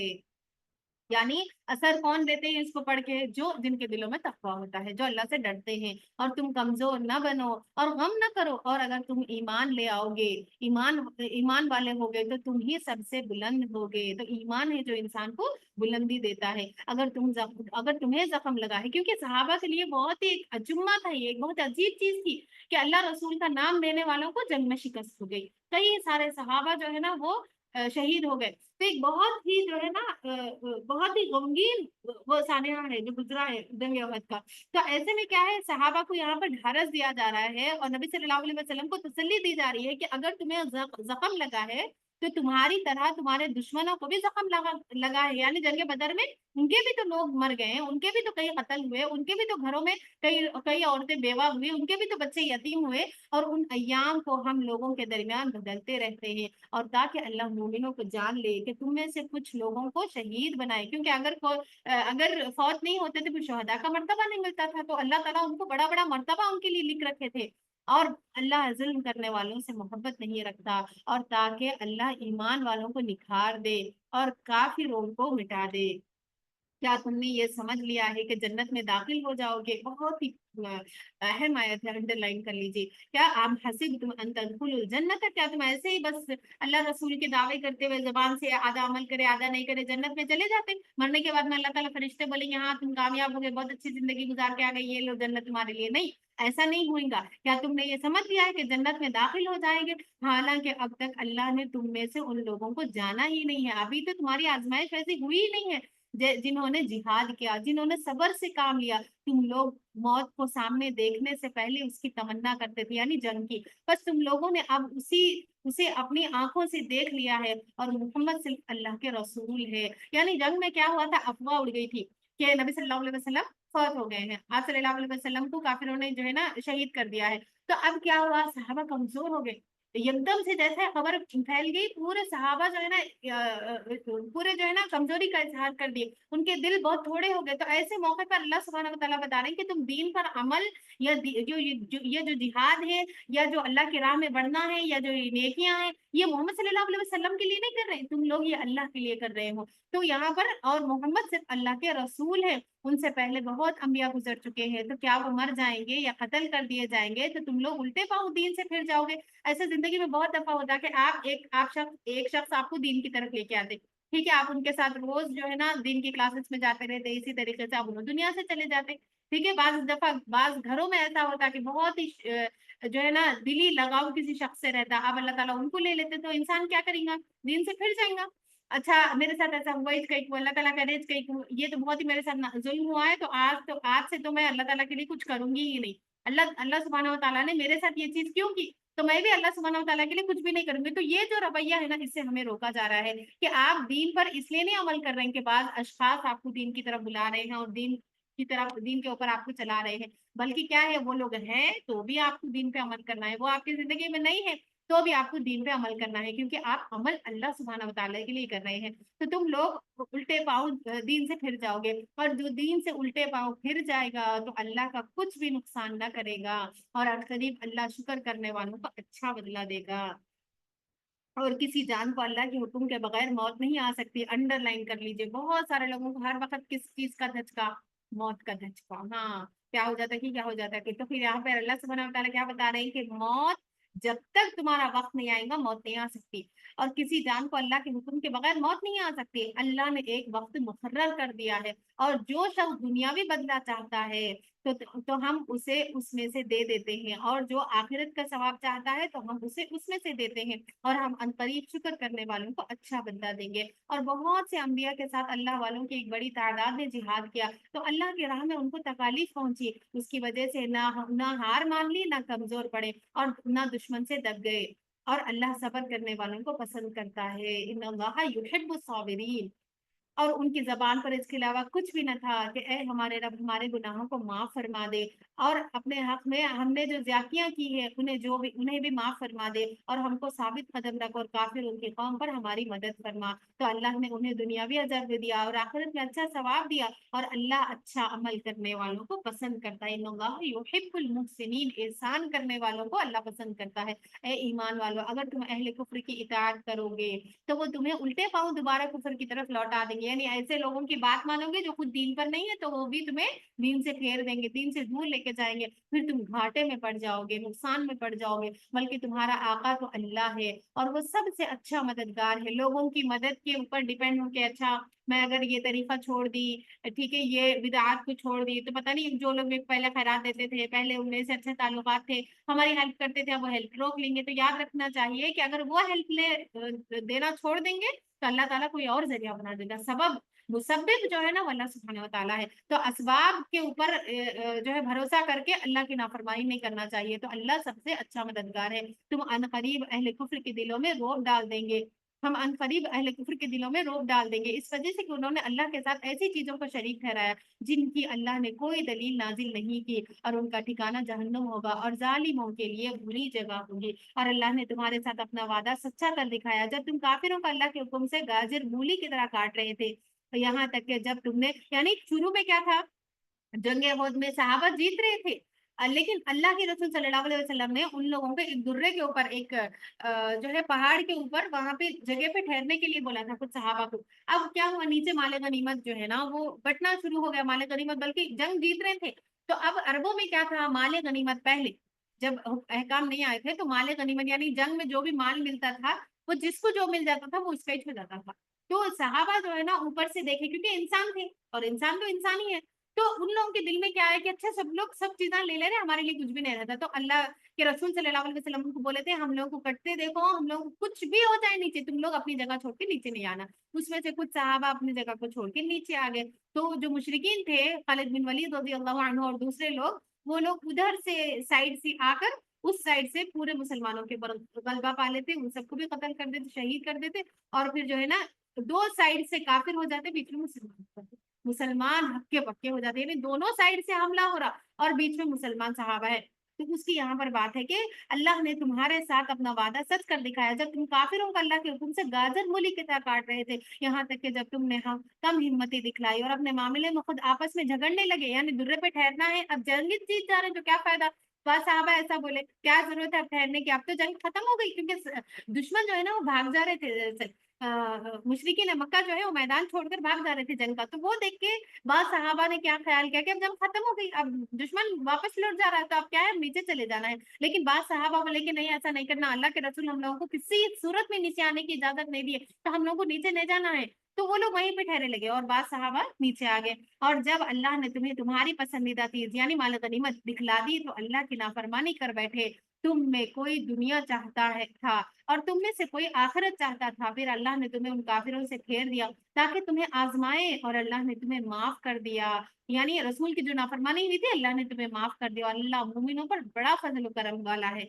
یعنی اثر کون دیتے ہیں اس کو پڑھ کے؟ جن کے دلوں میں تقویٰ ہوتا ہے، جو اللہ سے ڈرتے ہیں، اور تم کمزور نہ بنو اور غم نہ کرو، اور اگر تم ایمان لے آؤ گے، ایمان والے ہو گئے تو تم ہی سب سے بلند ہوگے، تو ایمان ہے جو انسان کو بلندی دیتا ہے، اگر تمہیں زخم لگا ہے، کیونکہ صحابہ کے لیے بہت ہی ایک اجمہ تھا، یہ ایک بہت عجیب چیز تھی کہ اللہ رسول کا نام لینے والوں کو جنگ میں شکست ہو گئی، کئی سارے صحابہ جو ہے نا وہ شہید ہو گئے، تو ایک بہت ہی جو ہے نا بہت ہی غمگین وہ سانحہ ہے جو گزرا ہے جنگ احد کا، تو ایسے میں کیا ہے؟ صحابہ کو یہاں پر ڈھارس دیا جا رہا ہے اور نبی صلی اللہ علیہ وسلم کو تسلی دی جا رہی ہے کہ اگر تمہیں زخم لگا ہے تو تمہاری طرح تمہارے دشمنوں کو بھی زخم لگا ہے، یعنی جنگ بدر میں ان کے بھی تو لوگ مر گئے ہیں، ان کے بھی تو کئی قتل ہوئے، ان کے بھی تو گھروں میں کئی کئی عورتیں بیوہ ہوئی، ان کے بھی تو بچے یتیم ہوئے، اور ان ایام کو ہم لوگوں کے درمیان بدلتے رہتے ہیں، اور تاکہ اللہ مومنوں کو جان لے کہ تم میں سے کچھ لوگوں کو شہید بنائے، کیونکہ اگر فوت نہیں ہوتے تو پھر شہداء کا مرتبہ نہیں ملتا تھا، تو اللہ تعالیٰ ان کو بڑا بڑا مرتبہ ان کے لیے لکھ رکھے تھے، اور اللہ ظلم کرنے والوں سے محبت نہیں رکھتا، اور تاکہ اللہ ایمان والوں کو نکھار دے اور کافروں کو مٹا دے۔ کیا تم نے یہ سمجھ لیا ہے کہ جنت میں داخل ہو جاؤ گے؟ بہت ہی اہم آیت ہے، انڈر لائن کر لیجیے۔ کیا آپ حسب تم ان تدخلوا الجنت، کیا تم ایسے ہی بس اللہ رسول کے دعوے کرتے ہوئے زبان سے آدھا عمل کرے آدھا نہیں کرے جنت میں چلے جاتے؟ مرنے کے بعد میں اللہ تعالیٰ فرشتے بولیں گے ہاں تم کامیاب ہو گئے، بہت اچھی زندگی گزار کے آ گئی، یہ لو جنت تمہارے لیے؟ نہیں، ایسا نہیں ہوئے گا۔ کیا تم نے یہ سمجھ لیا ہے کہ جنت میں داخل ہو جائیں گے؟ حالانکہ اب تک اللہ نے تم میں سے ان لوگوں کو جانا ہی نہیں ہے، ابھی تو تمہاری آزمائش ایسی ہوئی ہی نہیں ہے جنہوں نے جہاد کیا، جنہوں نے صبر سے کام لیا۔ تم لوگ موت کو سامنے دیکھنے سے پہلے اس کی تمنا کرتے تھے، یعنی جنگ کی، بس تم لوگوں نے اب اسے اپنی آنکھوں سے دیکھ لیا ہے، اور محمد صرف اللہ کے رسول ہے۔ یعنی جنگ میں کیا ہوا تھا، افواہ اڑ گئی تھی کہ نبی صلی اللہ علیہ وسلم فوت ہو گئے ہیں، آپ صلی اللہ علیہ وسلم کو کافروں نے جو ہے نا شہید کر دیا ہے۔ تو اب کیا ہوا، صحابہ کمزور ہو گئے، ایک دم سے جیسے خبر پھیل گئی، پورے صحابہ جو ہے نا پورے جو ہے نا کمزوری کا اظہار کر دیے، ان کے دل بہت تھوڑے ہو گئے۔ تو ایسے موقع پر اللہ سبحانہ و تعالیٰ بتا رہے ہیں کہ تم دین پر عمل، یا یہ جو جہاد ہے، یا جو اللہ کی راہ میں بڑھنا ہے، یا جو یہ نیکیاں ہیں، یہ محمد صلی اللہ علیہ وسلم کے لیے نہیں کر رہے، تم لوگ یہ اللہ کے لیے کر رہے ہو۔ تو یہاں پر اور محمد صرف اللہ کے رسول ہے، ان سے پہلے بہت انبیاء گزر چکے ہیں، تو کیا وہ مر جائیں گے یا قتل کر دیے جائیں گے تو تم لوگ الٹے پاؤں دین سے پھر جاؤ گے؟ ایسے زندگی میں بہت دفعہ ہوتا ہے کہ ایک شخص آپ کو دین کی طرف لے کے آتے، ٹھیک ہے، آپ ان کے ساتھ روز جو ہے نا دین کی کلاسز میں جاتے رہتے، اسی طریقے سے آپ انہوں دنیا سے چلے جاتے، ٹھیک ہے۔ بعض دفعہ بعض گھروں میں ایسا ہوتا ہے کہ بہت ہی جو ہے نا دلی لگاؤ کسی شخص سے رہتا، اب اللہ تعالیٰ ان کو لے لیتے، تو انسان کیا کرے گا، دین سے پھر جائیں گا۔ اچھا میرے ساتھ ایسا ہوا ہی کہیں اللہ تعالیٰ کرے کہیں یہ تو بہت ہی میرے ساتھ ظلم ہوا ہے، تو آج سے تو میں اللہ تعالیٰ کے لیے کچھ کروں گی ہی نہیں، اللہ سبحانہ و تعالیٰ نے میرے ساتھ یہ چیز کیوں کی، تو میں بھی اللہ سبحانہ و تعالیٰ کے لیے کچھ بھی نہیں کروں گی۔ تو یہ جو رویہ ہے نا، اس سے ہمیں روکا جا رہا ہے کہ آپ دین پر اس لیے نہیں عمل کر رہے ہیں کہ بعض اشخاص آپ کو دین کی طرف بلا رہے ہیں اور دین کے اوپر آپ کو چلا رہے ہیں، بلکہ کیا ہے، وہ لوگ ہیں تو بھی آپ کو دین پہ عمل کرنا ہے، وہ آپ کی زندگی میں نہیں ہے تو بھی آپ کو دین پہ عمل کرنا ہے، کیونکہ آپ عمل اللہ سبحانہ و تعالیٰ کے لیے کر رہے ہیں۔ تو تم لوگ الٹے پاؤں دین سے پھر جاؤ گے، اور جو دین سے الٹے پاؤں پھر جائے گا تو اللہ کا کچھ بھی نقصان نہ کرے گا، اور عنقریب اللہ شکر کرنے والوں کو اچھا بدلہ دے گا۔ اور کسی جان کو اللہ کے حکم کے بغیر موت نہیں آ سکتی، انڈر لائن کر لیجیے، بہت سارے لوگوں کو ہر وقت کس چیز کا دھچکا، موت کا دھچکا، ہاں، کیا ہو جاتا ہے کہ کیا ہو جاتا ہے کہ، تو پھر یہاں پہ اللہ سبحانہ و تعالیٰ کیا بتا رہے ہیں کہ موت جب تک تمہارا وقت نہیں آئے گا موت نہیں آ سکتی، اور کسی جان کو اللہ کے حکم کے بغیر موت نہیں آ سکتی، اللہ نے ایک وقت مقرر کر دیا ہے، اور جو شخص دنیاوی بدلہ چاہتا ہے تو ہم اسے اس میں سے دے دیتے ہیں، اور جو آخرت کا ثواب چاہتا ہے تو ہم اسے اس میں سے دیتے ہیں، اور ہم عنقریب شکر کرنے والوں کو اچھا بدلہ دیں گے۔ اور بہت سے انبیاء کے ساتھ اللہ والوں کی ایک بڑی تعداد نے جہاد کیا، تو اللہ کی راہ میں ان کو تکالیف پہنچی، اس کی وجہ سے نہ ہار مان لی، نہ کمزور پڑے، اور نہ دشمن سے دب گئے، اور اللہ صبر کرنے والوں کو پسند کرتا ہے، ان اللہ یحب الصابرین۔ اور ان کی زبان پر اس کے علاوہ کچھ بھی نہ تھا کہ اے ہمارے رب ہمارے گناہوں کو معاف فرما دے، اور اپنے حق میں ہم نے جو زیادتیاں کی ہے انہیں بھی معاف فرما دے، اور ہم کو ثابت قدم رکھ، اور کافر ان کی قوم پر ہماری مدد فرما۔ تو اللہ نے انہیں دنیاوی اجر بھی دیا اور آخرت میں اچھا ثواب دیا، اور اللہ اچھا عمل کرنے والوں کو پسند کرتا ہے، ان اللہ یحب المحسنین، احسان کرنے والوں کو اللہ پسند کرتا ہے۔ اے ایمان والو، اگر تم اہل کفر کی اطاعت کرو گے تو وہ تمہیں الٹے پاؤں دوبارہ کفر کی طرف لوٹا دیں گے، یعنی ایسے لوگوں کی بات مانو گے جو خود دین پر نہیں ہے تو وہ بھی تمہیں دین سے پھیر دیں گے، دین سے دور لے کے جائیں گے، پھر تم گھاٹے میں پڑ جاؤ گے، نقصان میں پڑ جاؤ گے، بلکہ تمہارا آقا تو اللہ ہے، اور وہ سب سے اچھا مددگار ہے۔ لوگوں کی مدد کے اوپر ڈیپینڈ ہو کے اچھا میں اگر یہ طریقہ چھوڑ دی، ٹھیک ہے، یہ بدعات کو چھوڑ دی، تو پتہ نہیں جو لوگ پہلے خیرات دیتے تھے، پہلے ان میں سے اچھے تعلقات تھے، ہماری ہیلپ کرتے تھے، اب وہ ہیلپ روک لیں گے، تو یاد رکھنا چاہیے کہ اگر وہ ہیلپ دینا چھوڑ دیں گے تو اللہ تعالیٰ کوئی اور ذریعہ بنا دے گا، سبب مسبب جو ہے نا وہ اللہ سبحانہ و تعالیٰ ہے۔ تو اسباب کے اوپر جو ہے بھروسہ کر کے اللہ کی نافرمانی نہیں کرنا چاہیے، تو اللہ سب سے اچھا مددگار ہے۔ تم عنقریب اہل کفر کے دلوں میں روب ڈال دیں گے، ہم عنقریب اہل کفر کے دلوں میں روب ڈال دیں گے، اس وجہ سے کہ انہوں نے اللہ کے ساتھ ایسی چیزوں کو شریک ٹھہرایا جن کی اللہ نے کوئی دلیل نازل نہیں کی، اور ان کا ٹھکانہ جہنم ہوگا اور ظالموں کے لیے بری جگہ ہوگی۔ اور اللہ نے تمہارے ساتھ اپنا وعدہ سچا کر دکھایا جب تم کافروں کو اللہ کے حکم سے گاجر مولی کی طرح کاٹ رہے تھے، یہاں تک کہ جب تم نے، یعنی شروع میں کیا تھا، جنگ احد میں صحابہ جیت رہے تھے، لیکن اللہ کے رسول صلی اللہ علیہ وسلم نے ان لوگوں کو ایک درے کے اوپر، ایک جو ہے پہاڑ کے اوپر وہاں پہ جگہ پہ ٹھہرنے کے لیے بولا تھا کچھ صحابہ کو۔ اب کیا ہوا، نیچے مال غنیمت جو ہے نا وہ بٹنا شروع ہو گیا، مال غنیمت، بلکہ جنگ جیت رہے تھے۔ تو اب عربوں میں کیا تھا، مال غنیمت پہلے جب احکام نہیں آئے تھے تو مال غنیمت یعنی جنگ میں جو بھی مال ملتا تھا وہ جس کو جو مل جاتا تھا وہ اس کا ہی ہو جاتا تھا۔ تو صحابہ جو ہے نا اوپر سے دیکھے، کیونکہ انسان تھے اور انسان تو انسان ہی ہے، تو ان لوگوں کے دل میں کیا ہے کہ اچھا سب لوگ سب چیزیں لے لے رہے، ہمارے لیے کچھ بھی نہیں رہتا۔ تو اللہ کے رسول صلی اللہ علیہ وسلم کو بولے تھے ہم لوگ کو کٹتے دیکھو، ہم لوگ کچھ بھی ہو جائے نیچے، تم لوگ اپنی جگہ چھوڑ کے نیچے نہیں آنا۔ اس میں سے کچھ صحابہ اپنی جگہ کو چھوڑ کے نیچے آ گئے، تو جو مشرکین تھے خالد بن ولید رضی اللہ عنہ اور دوسرے لوگ، وہ لوگ ادھر سے سائڈ سے آ کر اس سائڈ سے پورے مسلمانوں کے اوپر غلبہ پا لیتے، ان سب کو بھی قتل کر دیتے، شہید کر دیتے، اور پھر جو ہے نا دو سائڈ سے کافر ہو جاتے، بیچ میں مسلمان ہکے پکے ہو جاتے، یعنی دونوں سائڈ سے حملہ ہو رہا اور بیچ میں مسلمان صحابہ ہے۔ تو اس کی یہاں پر بات ہے کہ اللہ نے تمہارے ساتھ اپنا وعدہ سچ کر دکھایا جب تم کافروں کو اللہ کے حکم سے گاجر مولی کی طرح کاٹ رہے تھے، یہاں تک کہ جب تم نے کم ہمتی دکھلائی اور اپنے معاملے میں خود آپس میں جھگڑنے لگے، یعنی درے پہ ٹھہرنا ہے، اب جنگ جیت جا رہے ہیں تو کیا فائدہ۔ بعض صحابہ ایسا بولے کیا ضرورت ہے اب ٹھہرنے کی، اب تو جنگ ختم ہو گئی، کیونکہ دشمن جو ہے نا وہ بھاگ جا رہے تھے، مشرکین مکہ جو ہے وہ میدان چھوڑ کر بھاگ جا رہے تھے جنگ کا۔ تو وہ دیکھ کے بعض صحابہ نے کیا خیال کیا کہ اب جنگ ختم ہو گئی، اب دشمن واپس لوٹ جا رہا ہے، تو اب کیا ہے نیچے چلے جانا ہے۔ لیکن بعض صحابہ بولے کہ نہیں ایسا نہیں کرنا، اللہ کے رسول ہم لوگوں کو کسی صورت میں نیچے آنے کی اجازت نہیں دی ہے، تو ہم لوگوں کو نیچے نہیں جانا ہے۔ تو وہ لوگ وہیں پہ ٹھہرے لگے اور بعض صحابہ نیچے آ گئے۔ اور جب اللہ نے تمہیں تمہاری پسندیدہ چیز یعنی مال غنیمت دکھلا دی تو اللہ کی نافرمانی کر بیٹھے، تم میں کوئی دنیا چاہتا ہے تھا اور تم میں سے کوئی آخرت چاہتا تھا، پھر اللہ نے تمہیں ان کافروں سے پھیر دیا تاکہ تمہیں آزمائے، اور اللہ نے تمہیں معاف کر دیا، یعنی رسول کی جو نافرمانی ہوئی تھی اللہ نے تمہیں معاف کر دیا، اور اللہ مومنوں پر بڑا فضل و کرم والا ہے۔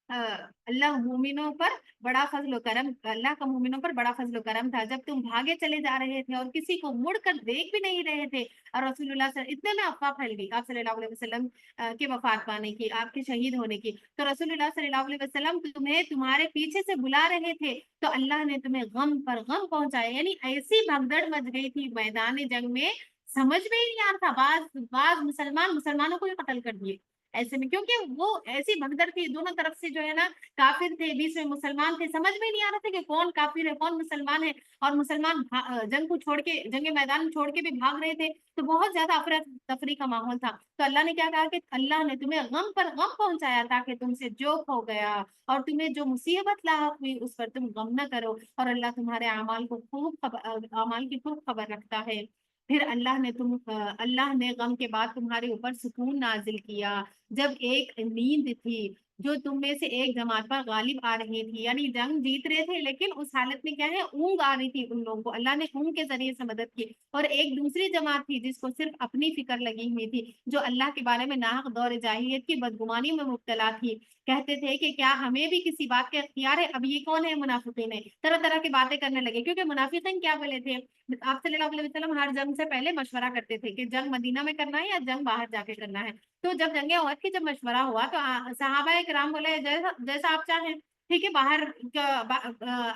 اللہ مومنوں پر بڑا فضل و کرم، اللہ کا مومنوں پر بڑا فضل و کرم تھا جب تم بھاگے چلے جا رہے تھے اور کسی کو مڑ کر دیکھ بھی نہیں رہے تھے، اور رسول اللہ اتنے میں افواہ پھیل گئی آپ صلی اللہ علیہ وسلم کے وفات پانے کی، آپ کے شہید ہونے کی۔ تو رسول اللہ صلی اللہ علیہ وسلم تمہیں تمہارے پیچھے سے بلا رہے تھے، تو اللہ نے تمہیں غم پر غم پہنچایا، یعنی ایسی بھگدڑ مچ گئی تھی میدان جنگ میں، سمجھ میں ہی نہیں آ رہا تھا، بعض مسلمانوں کو بھی قتل کر دیے ایسے میں، کیونکہ وہ ایسی بھگدڑ تھی دونوں طرف سے جو ہے نا، کافر تھے بیچ میں مسلمان تھے، سمجھ میں نہیں آ رہا تھا کہ کون کافر ہے کون مسلمان ہے، اور مسلمان جنگ کو چھوڑ کے، جنگ میدان چھوڑ کے بھی بھاگ رہے تھے، تو بہت زیادہ افراتفری کا ماحول تھا۔ تو اللہ نے کیا کہا کہ اللہ نے تمہیں غم پر غم پہنچایا تاکہ تم سے جو ہو گیا، اور تمہیں جو مصیبت لاحق ہوئی اس پر تم غم نہ کرو، اور اللہ تمہارے اعمال کو اعمال کی خوب خبر رکھتا ہے۔ پھر اللہ نے غم کے بعد تمہارے اوپر سکون نازل کیا جب ایک نیند تھی جو تم میں سے ایک جماعت پر غالب آ رہی تھی، یعنی جنگ جیت رہے تھے لیکن اس حالت میں کیا ہے، اونگ آ رہی تھی ان لوگوں کو، اللہ نے اونگ کے ذریعے سے مدد کی، اور ایک دوسری جماعت تھی جس کو صرف اپنی فکر لگی ہوئی تھی، جو اللہ کے بارے میں ناحق دور جاہلیت کی بدگمانی میں مبتلا تھی، کہتے تھے کہ کیا ہمیں بھی کسی بات کا اختیار ہے۔ اب یہ کون ہے، منافقین ہے، طرح طرح کی باتیں کرنے لگے، کیونکہ منافقین کیا بولے تھے، آپ صلی اللہ علیہ وسلم ہر جنگ سے پہلے مشورہ کرتے تھے کہ جنگ مدینہ میں کرنا ہے یا جنگ باہر جا کے کرنا ہے۔ تو جب جنگ عہد کی جب مشورہ ہوا تو صحابہ کرام بولے جیسا جیسا آپ چاہیں، ٹھیک ہے، باہر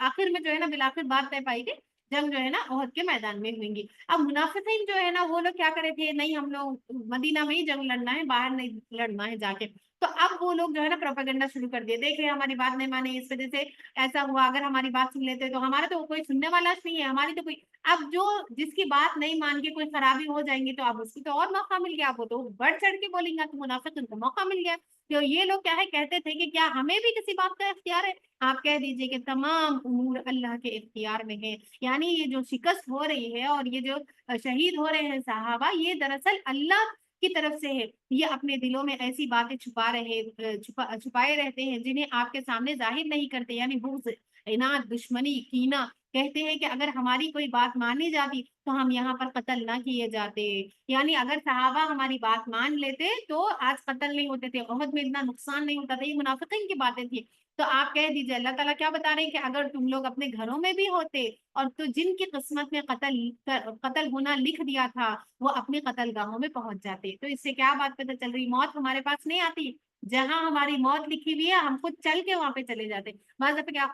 آخر میں جو ہے نا بالآخر بات طے پائی کہ جنگ جو ہے نا عہد کے میدان میں ہوئیں گی۔ اب منافقین جو ہے نا وہ لوگ کیا کرے تھے، نہیں ہم لوگ مدینہ میں ہی جنگ لڑنا ہے، باہر نہیں لڑنا ہے جا کے۔ تو اب وہ لوگ جو ہے نا پروپیگنڈا شروع کر دیے، دیکھے ہماری بات نہیں مانی اس وجہ سے ایسا ہوا، اگر ہماری بات سن لیتے تو ہمارا تو کوئی سننے والا نہیں ہے، ہماری تو کوئی، اب جو جس کی بات نہیں مان کے کوئی خرابی ہو جائیں گی تو اب اس کی تو اور موقع مل گیا، وہ تو بڑھ چڑھ کے بولیں گا، تو منافق ان کو موقع مل گیا۔ تو یہ لوگ کیا ہے کہتے تھے کہ کیا ہمیں بھی کسی بات کا اختیار ہے، آپ کہہ دیجئے کہ تمام امور اللہ کے اختیار میں ہے، یعنی یہ جو شکست ہو رہی ہے اور یہ جو شہید ہو رہے ہیں صحابہ، یہ دراصل اللہ کی طرف سے ہے، یہ اپنے دلوں میں ایسی باتیں چھپائے رہتے ہیں جنہیں آپ کے سامنے ظاہر نہیں کرتے، یعنی بغض، عناد، دشمنی، کینہ، کہتے ہیں کہ اگر ہماری کوئی بات مانی جاتی تو ہم یہاں پر قتل نہ کیے جاتے، یعنی اگر صحابہ ہماری بات مان لیتے تو آج قتل نہیں ہوتے تھے، عہد میں اتنا نقصان نہیں ہوتا تھا، یہ منافقین کی باتیں تھی۔ تو آپ کہہ دیجیے اللہ تعالیٰ کیا بتا رہے ہیں کہ اگر تم لوگ اپنے گھروں میں بھی ہوتے اور تو جن کی قسمت میں قتل ہونا لکھ دیا تھا وہ اپنی قتل گاہوں میں پہنچ جاتے۔ تو اس سے کیا بات پتہ چل رہی، موت ہمارے پاس نہیں آتی، جہاں ہماری موت لکھی ہوئی ہے ہم خود چل کے وہاں پہ چلے جاتے۔ بعض دفعہ کیا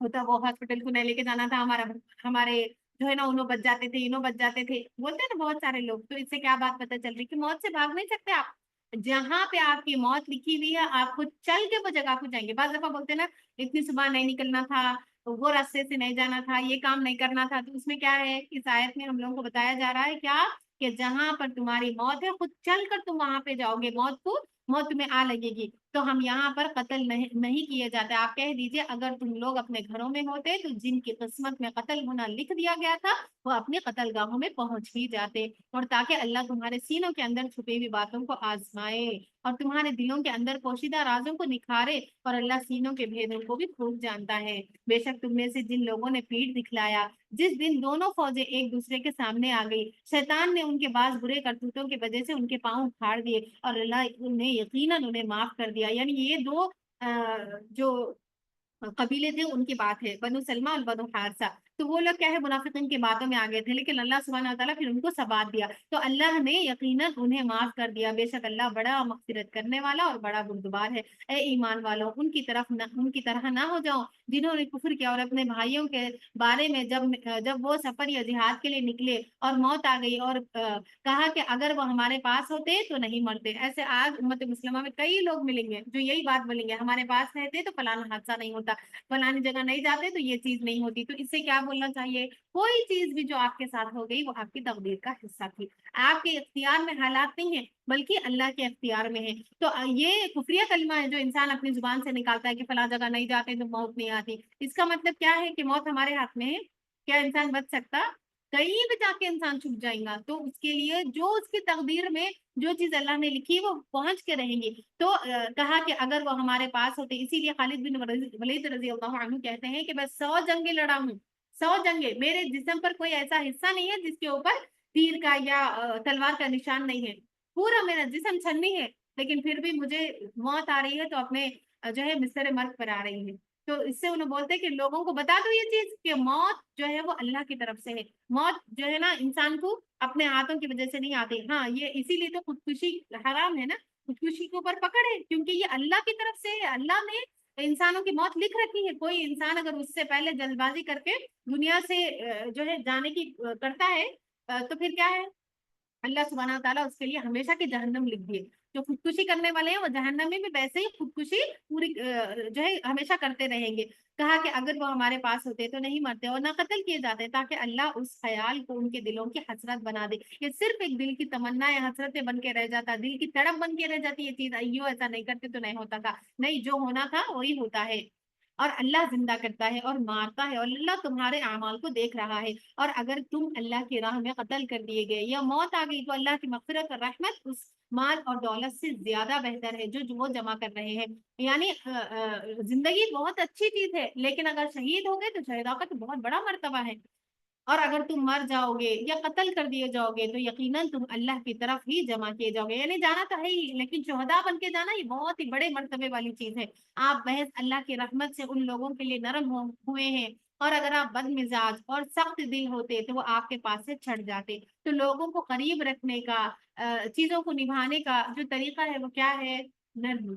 ہوتا، وہ ہاسپٹل کو نہیں لے کے جانا تھا، ہمارے جو ہے نا انہوں بچ جاتے تھے، انہوں بچ جاتے تھے، بولتے ہیں نا بہت سارے لوگ۔ تو اس سے کیا بات پتہ چل رہی کہ موت سے بھاگ نہیں سکتے آپ، جہاں پہ آپ کی موت لکھی ہوئی ہے آپ خود چل کے وہ جگہ کو جائیں گے۔ بعض دفعہ بولتے ہیں نا اتنی صبح نہیں نکلنا تھا، وہ راستے سے نہیں جانا تھا، یہ کام نہیں کرنا تھا، تو اس میں کیا ہے، اس آیت میں ہم لوگوں کو بتایا جا رہا ہے کیا کہ جہاں پر تمہاری موت ہے خود چل کر تم وہاں پہ جاؤ گے، موت تمہیں آ لگے گی۔ تو ہم یہاں پر قتل نہیں کیے جاتے۔ آپ کہہ دیجئے اگر تم لوگ اپنے گھروں میں ہوتے تو جن کی قسمت میں قتل ہونا لکھ دیا گیا تھا وہ اپنی قتل گاہوں میں پہنچ ہی جاتے، اور تاکہ اللہ تمہارے سینوں کے اندر چھپی ہوئی باتوں کو آزمائے اور تمہارے دلوں کے اندر پوشیدہ رازوں کو نکھارے، اور اللہ سینوں کے بھیدوں کو بھی خوب جانتا ہے۔ بے شک تم میں سے جن لوگوں نے پیٹ دکھلایا، جس دن دونوں فوجیں ایک دوسرے کے سامنے آ گئی، شیطان نے ان کے بعض برے کرتوتوں کی وجہ سے ان کے پاؤں اکھاڑ دیے اور اللہ نے یقیناً انہیں معاف کر دیا۔ یعنی یہ دو جو قبیلے تھے ان کی بات ہے، بنو سلمہ اور بنو حارثہ۔ تو وہ لوگ کیا ہے منافقین کی باتوں میں آ گئے تھے، لیکن اللہ سبحانہ وتعالیٰ پھر ان کو ثبات دیا، تو اللہ نے یقیناً انہیں معاف کر دیا۔ بے شک اللہ بڑا مغفرت کرنے والا اور بڑا بردبار ہے۔ اے ایمان والوں، ان کی طرح نہ ہو جاؤ جنہوں نے کفر کیا اور اپنے بھائیوں کے بارے میں جب وہ سفر یا جہاد کے لیے نکلے اور موت آ گئی اور کہا کہ اگر وہ ہمارے پاس ہوتے تو نہیں مرتے۔ ایسے آج امت مسلمہ میں کئی لوگ ملیں گے جو یہی بات بولیں گے، ہمارے پاس رہتے تو فلانا حادثہ نہیں ہوتا، فلانی جگہ نہیں جاتے تو یہ چیز نہیں ہوتی۔ تو اس سے کیا بولنا چاہیے، کوئی چیز بھی جو آپ کے ساتھ ہو گئی وہ آپ کی تقدیر کا حصہ تھی، آپ کے اختیار میں حالات نہیں ہیں بلکہ اللہ کے اختیار میں ہے۔ تو یہ کفریہ کلمہ ہے جو انسان اپنی زبان سے نکالتا ہے کہ فلاں جگہ نہیں جاتے تو موت نہیں آتی، اس کا مطلب کیا ہے کہ موت ہمارے ہاتھ میں ہے؟ کیا انسان بچ سکتا؟ کہیں بھی جا کے انسان چھپ جائیں گا، تو اس کے لیے جو اس کی تقدیر میں جو چیز اللہ نے لکھی وہ پہنچ کے رہیں گی۔ تو کہا کہ اگر وہ ہمارے پاس ہوتے، اسی لیے خالد بن ولید رضی اللہ عنہ کہتے ہیں کہ میں 100 جنگیں لڑا ہوں، 100 جنگیں، میرے جسم پر کوئی ایسا حصہ نہیں ہے جس کے اوپر تیر کا یا تلوار کا نشان نہیں ہے، پورا میرا جسم چھنی ہے، لیکن پھر بھی مجھے موت آ رہی ہے تو اپنے جو ہے بستر مرگ پر آ رہی ہے۔ تو اس سے انہوں بولتے ہیں کہ لوگوں کو بتا دو یہ چیز کہ موت جو ہے وہ اللہ کی طرف سے ہے، موت جو ہے نا انسان کو اپنے ہاتھوں کی وجہ سے نہیں آتی۔ ہاں یہ اسی لیے تو خودکشی حرام ہے نا، خودکشی کے اوپر پکڑ ہے کیونکہ یہ اللہ کی طرف سے ہے، اللہ نے انسانوں کی موت لکھ رکھی ہے۔ کوئی انسان اگر اس سے پہلے جلد بازی کر کے دنیا سے جو ہے جانے کی کرتا ہے تو پھر کیا ہے، اللہ سبحانہ تعالیٰ اس کے لیے ہمیشہ کی جہنم لکھ دیے۔ جو خودکشی کرنے والے ہیں وہ جہنم میں بھی ویسے ہی خودکشی پوری جو ہے ہمیشہ کرتے رہیں گے۔ کہا کہ اگر وہ ہمارے پاس ہوتے تو نہیں مرتے اور نہ قتل کیے جاتے، تاکہ اللہ اس خیال کو ان کے دلوں کی حسرت بنا دے۔ یہ صرف ایک دل کی تمنا یا حسرتیں بن کے رہ جاتا، دل کی تڑپ بن کے رہ جاتی یہ چیز، ایو ایسا نہیں کرتے تو نہیں ہوتا تھا، نہیں جو ہونا تھا وہی ہوتا ہے۔ اور اللہ زندہ کرتا ہے اور مارتا ہے اور اللہ تمہارے اعمال کو دیکھ رہا ہے، اور اگر تم اللہ کی راہ میں قتل کر دیے گئے یا موت آ گئی تو اللہ کی مغفرت اور رحمت اس مال اور دولت سے زیادہ بہتر ہے جو وہ جمع کر رہے ہیں۔ یعنی زندگی بہت اچھی چیز ہے، لیکن اگر شہید ہو گئے تو شہدا کا تو بہت بڑا مرتبہ ہے، اور اگر تم مر جاؤ گے یا قتل کر دیے جاؤ گے تو یقیناً تم اللہ کی طرف ہی جمع کیے جاؤ گے، یعنی جانا تو ہے ہی لیکن شہداء بن کے جانا یہ بہت ہی بڑے مرتبے والی چیز ہے۔ آپ محض اللہ کی رحمت سے ان لوگوں کے لیے نرم ہوئے ہیں، اور اگر آپ بد مزاج اور سخت دل ہوتے تو وہ آپ کے پاس سے چھٹ جاتے۔ تو لوگوں کو قریب رکھنے کا چیزوں کو نبھانے کا جو طریقہ ہے وہ کیا ہے، نرمی۔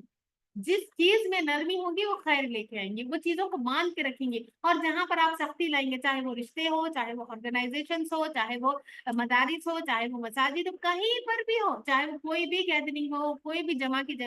جس چیز میں نرمی ہوگی وہ خیر لے کے آئیں گے، وہ چیزوں کو مان کے رکھیں گے، اور جہاں پر آپ سختی لائیں گے، چاہے وہ رشتے ہو، چاہے وہ آرگنائزیشن ہو، چاہے وہ مدارس ہو، چاہے وہ مساجد ہو، کہیں پر بھی ہو، چاہے وہ کوئی بھی گیدرنگ ہو، کوئی بھی جمع کی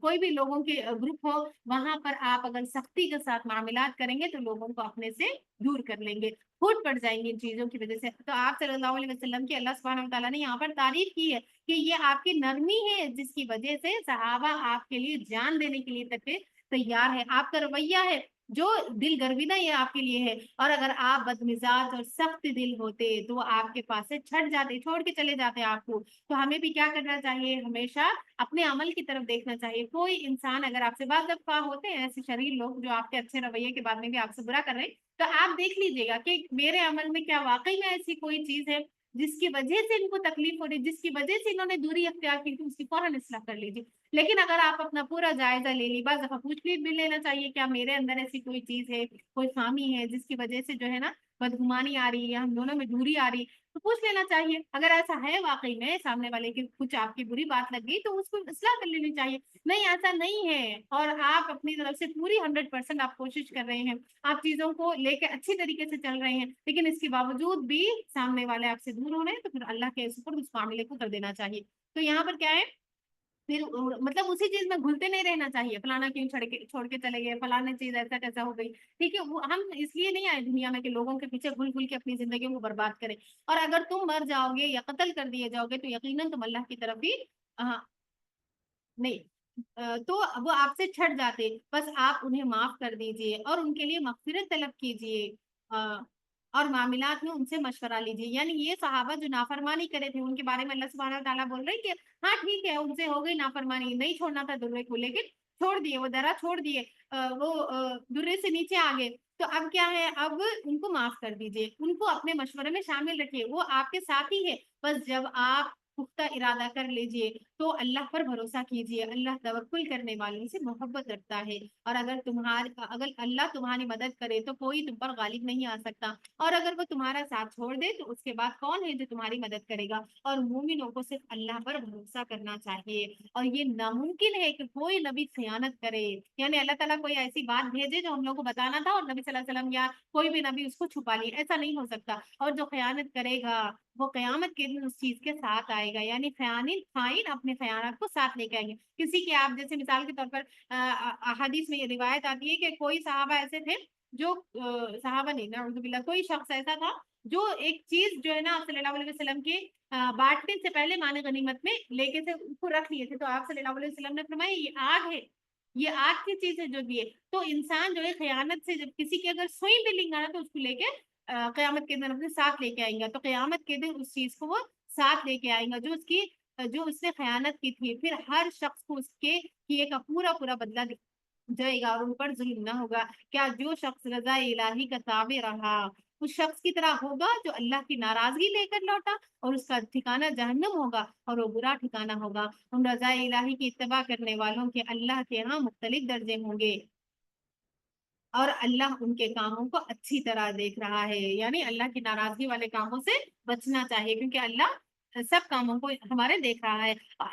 کوئی بھی لوگوں کے گروپ ہو، وہاں پر آپ اگر سختی کے ساتھ معاملات کریں گے تو لوگوں کو اپنے سے دور کر لیں گے، پھوٹ پڑ جائیں گے ان چیزوں کی وجہ سے۔ تو آپ صلی اللہ علیہ وسلم کی اللہ سبحانہ وتعالیٰ نے یہاں پر تعریف کی ہے کہ یہ آپ کی نرمی ہے جس کی وجہ سے صحابہ آپ کے لیے جان دینے کے لیے تک تیار ہے، آپ کا رویہ ہے جو دل گرویدہ یہ آپ کے لیے ہے۔ اور اگر آپ بدمزاج اور سخت دل ہوتے تو وہ آپ کے پاس سے چھٹ جاتے، چھوڑ کے چلے جاتے آپ کو۔ تو ہمیں بھی کیا کرنا چاہیے، ہمیشہ اپنے عمل کی طرف دیکھنا چاہیے۔ کوئی انسان اگر آپ سے بعض دفعہ ہوتے ہیں ایسے شریر لوگ جو آپ کے اچھے رویے کے بعد میں بھی آپ سے برا کر رہے ہیں، تو آپ دیکھ لیجیے گا کہ میرے عمل میں کیا واقعی میں ایسی کوئی چیز ہے جس کی وجہ سے ان کو تکلیف ہو رہی، جس کی وجہ سے انہوں نے دوری اختیار کی تھی، اس کی فوراً اصلاح کر لیجیے۔ لیکن اگر آپ اپنا پورا جائزہ لے لی، بعض دفعہ پوچھ بھی لینا چاہیے کیا میرے اندر ایسی کوئی چیز ہے، کوئی خامی ہے جس کی وجہ سے جو ہے نا بدگمانی آ رہی ہے یا ہم دونوں میں دوری آ رہی ہے، تو پوچھ لینا چاہیے۔ اگر ایسا ہے واقعی میں سامنے والے کی کچھ آپ کی بری بات لگ گئی تو اس کو اصلاح کر لینی چاہیے۔ نہیں ایسا نہیں ہے اور آپ اپنی طرف سے پوری 100% آپ کوشش کر رہے ہیں، آپ چیزوں کو لے کے اچھی طریقے سے چل رہے ہیں، لیکن اس کے باوجود بھی سامنے والے آپ سے دور ہو رہے ہیں، تو پھر اللہ کے سپرد اس معاملے کو کر دینا چاہیے۔ تو یہاں پر کیا ہے، پھر مطلب اسی چیز میں گھلتے نہیں رہنا چاہیے، فلانا کیوں چھوڑ کے چلے گئے، فلانا چیز ایسا کیسا ہو گئی، ٹھیک ہے؟ وہ ہم اس لیے نہیں آئے دنیا میں کہ لوگوں کے پیچھے گھل کے اپنی زندگیوں کو برباد کریں۔ اور اگر تم مر جاؤ گے یا قتل کر دیے جاؤ گے تو یقیناً تم اللہ کی طرف ہی نہیں تو وہ آپ سے چھٹ جاتے، بس آپ انہیں معاف کر دیجئے اور ان کے لیے مغفرت طلب کیجئے، اور معاملات میں ان سے مشورہ لیجئے۔ یعنی یہ صحابہ جو نافرمانی کرے تھے ان کے بارے میں اللہ سبحانہ وتعالیٰ بول رہے ہیں کہ ہاں ٹھیک ہے ان سے ہو گئی نافرمانی، نہیں چھوڑنا تھا درے کو، لیکن چھوڑ دیے، وہ درا چھوڑ دیے، وہ درے سے نیچے آ گئے، تو اب کیا ہے، اب ان کو معاف کر دیجئے، ان کو اپنے مشورے میں شامل رکھیے، وہ آپ کے ساتھ ہی ہے، بس جب آپ پختہ ارادہ کر لیجئے تو اللہ پر بھروسہ کیجئے، اللہ توکل کرنے والوں سے محبت رکھتا ہے، اور اگر اللہ تمہاری مدد کرے تو کوئی تم پر غالب نہیں آ سکتا، اور اگر وہ تمہارا ساتھ چھوڑ دے تو اس کے بعد کون ہے جو تمہاری مدد کرے گا۔ اور مومنوں کو صرف اللہ پر بھروسہ کرنا چاہیے، اور یہ ناممکن ہے کہ کوئی نبی خیانت کرے، یعنی اللہ تعالیٰ کوئی ایسی بات بھیجے جو ہم لوگ کو بتانا تھا اور نبی صلی اللہ علیہ وسلم یا کوئی بھی نبی اس کو چھپا لیے، ایسا نہیں ہو سکتا۔ اور جو خیانت کرے گا وہ قیامت کے دن اس چیز کے ساتھ آئے گا، یعنی خائن اپنے خیانات کو ساتھ لے کے آئیں گے۔ کسی کے آپ جیسے مثال کے طور پر احادیث میں یہ روایت آتی ہے کہ کوئی صحابہ ایسے تھے جو صحابہ نہیں، نعوذ باللہ، کوئی شخص ایسا تھا جو ایک چیز جو ہے نا آپ صلی اللہ علیہ وسلم کے بانٹنے سے پہلے مال غنیمت میں لے کے سے اس کو رکھ لیے تھے، تو آپ صلی اللہ علیہ وسلم نے فرمایا یہ آگ ہے، یہ آگ کی چیز ہے جو دیے۔ تو انسان جو ہے خیانت سے جب کسی کے اگر سوئی بھی لنگا نا تو اس کو لے کے قیامت کے دن اپنے ساتھ لے کے آئیں گا، تو قیامت کے دن اس چیز کو وہ ساتھ لے کے آئیں گا جو اس نے خیانت کی تھی، پھر ہر شخص کو اس کے کیے کا پورا بدلہ جائے گا اور ان پر ظلم نہ ہوگا۔ کیا جو شخص رضا الہی کا تابع رہا اس شخص کی طرح ہوگا جو اللہ کی ناراضگی لے کر لوٹا، اور اس کا ٹھکانہ جہنم ہوگا اور وہ برا ٹھکانہ ہوگا۔ ان رضا الہی کی اتباع کرنے والوں کے اللہ کے ہاں مختلف درجے ہوں گے، اور اللہ ان کے کاموں کو اچھی طرح دیکھ رہا ہے، یعنی اللہ کی ناراضگی والے کاموں سے بچنا چاہیے کیونکہ اللہ سب کاموں کو ہمارے دیکھ رہا ہے۔ اور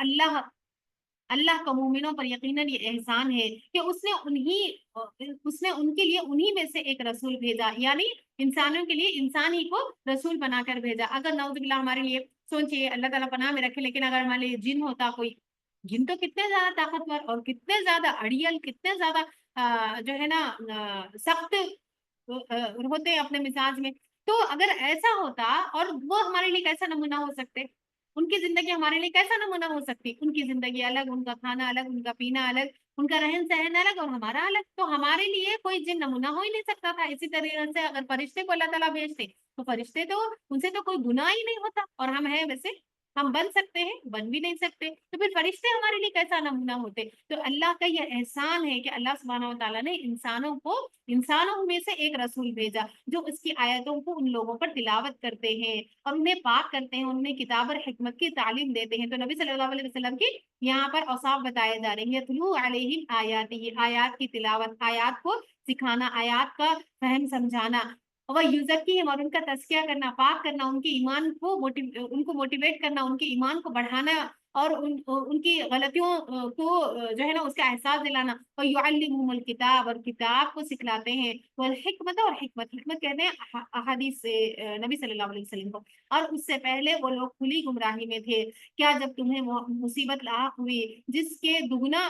اللہ کا مومنوں پر یقیناً یہ احسان ہے کہ اس نے ان کے لیے انہی میں سے ایک رسول بھیجا، یعنی انسانوں کے لیے انسان ہی کو رسول بنا کر بھیجا۔ اگر نعوذ باللہ ہمارے لیے سوچئے، اللہ تعالیٰ پناہ میں رکھے، لیکن اگر ہمارے لیے جن ہوتا کوئی، جن تو کتنے زیادہ طاقتور اور کتنے زیادہ اڑیل، کتنے زیادہ جو ہے نا سخت ہوتے ہیں اپنے مزاج میں، تو اگر ایسا ہوتا اور وہ ہمارے لیے کیسا نمونہ ہو سکتے، ان کی زندگی ہمارے لیے کیسا نمونہ ہو سکتی، ان کی زندگی الگ، ان کا کھانا الگ، ان کا پینا الگ، ان کا رہن سہن الگ اور ہمارا الگ، تو ہمارے لیے کوئی جن نمونہ ہو ہی نہیں سکتا تھا۔ اسی طریقے سے اگر فرشتے کو اللہ تعالیٰ بھیجتے تو فرشتے تو ان سے تو کوئی گناہ ہی نہیں ہوتا، اور ہم ہیں ویسے، ہم بن سکتے ہیں، بن بھی نہیں سکتے، تو پھر فرشتے ہمارے لیے کیسا نمونہ ہوتے۔ تو اللہ کا یہ احسان ہے کہ اللہ سبحانہ و تعالیٰ نے انسانوں میں سے ایک رسول بھیجا جو اس کی آیتوں کو ان لوگوں پر تلاوت کرتے ہیں اور انہیں پاک کرتے ہیں، انہیں کتاب اور حکمت کی تعلیم دیتے ہیں۔ تو نبی صلی اللہ علیہ وسلم کی یہاں پر اوصاف بتائے جا رہے ہیں، یتلو علیہم آیاتہ، آیات کی تلاوت، آیات کو سکھانا، آیات کا فہم سمجھانا، اور یزکیہم، اور ان کا تزکیہ کرنا، پاک کرنا، ان کو موٹیویٹ کرنا، ان کے ایمان کو بڑھانا، اور ان کی غلطیوں کو جو ہے نا اس کا احساس دلانا، اور یعلمہم الکتاب، اور کتاب کو سکھلاتے ہیں، والحکمت، اور حکمت کہتے ہیں احادیث سے نبی صلی اللہ علیہ وسلم کو، اور اس سے پہلے وہ لوگ کھلی گمراہی میں تھے۔ کیا جب تمہیں مصیبت لاحق ہوئی جس کے دگنا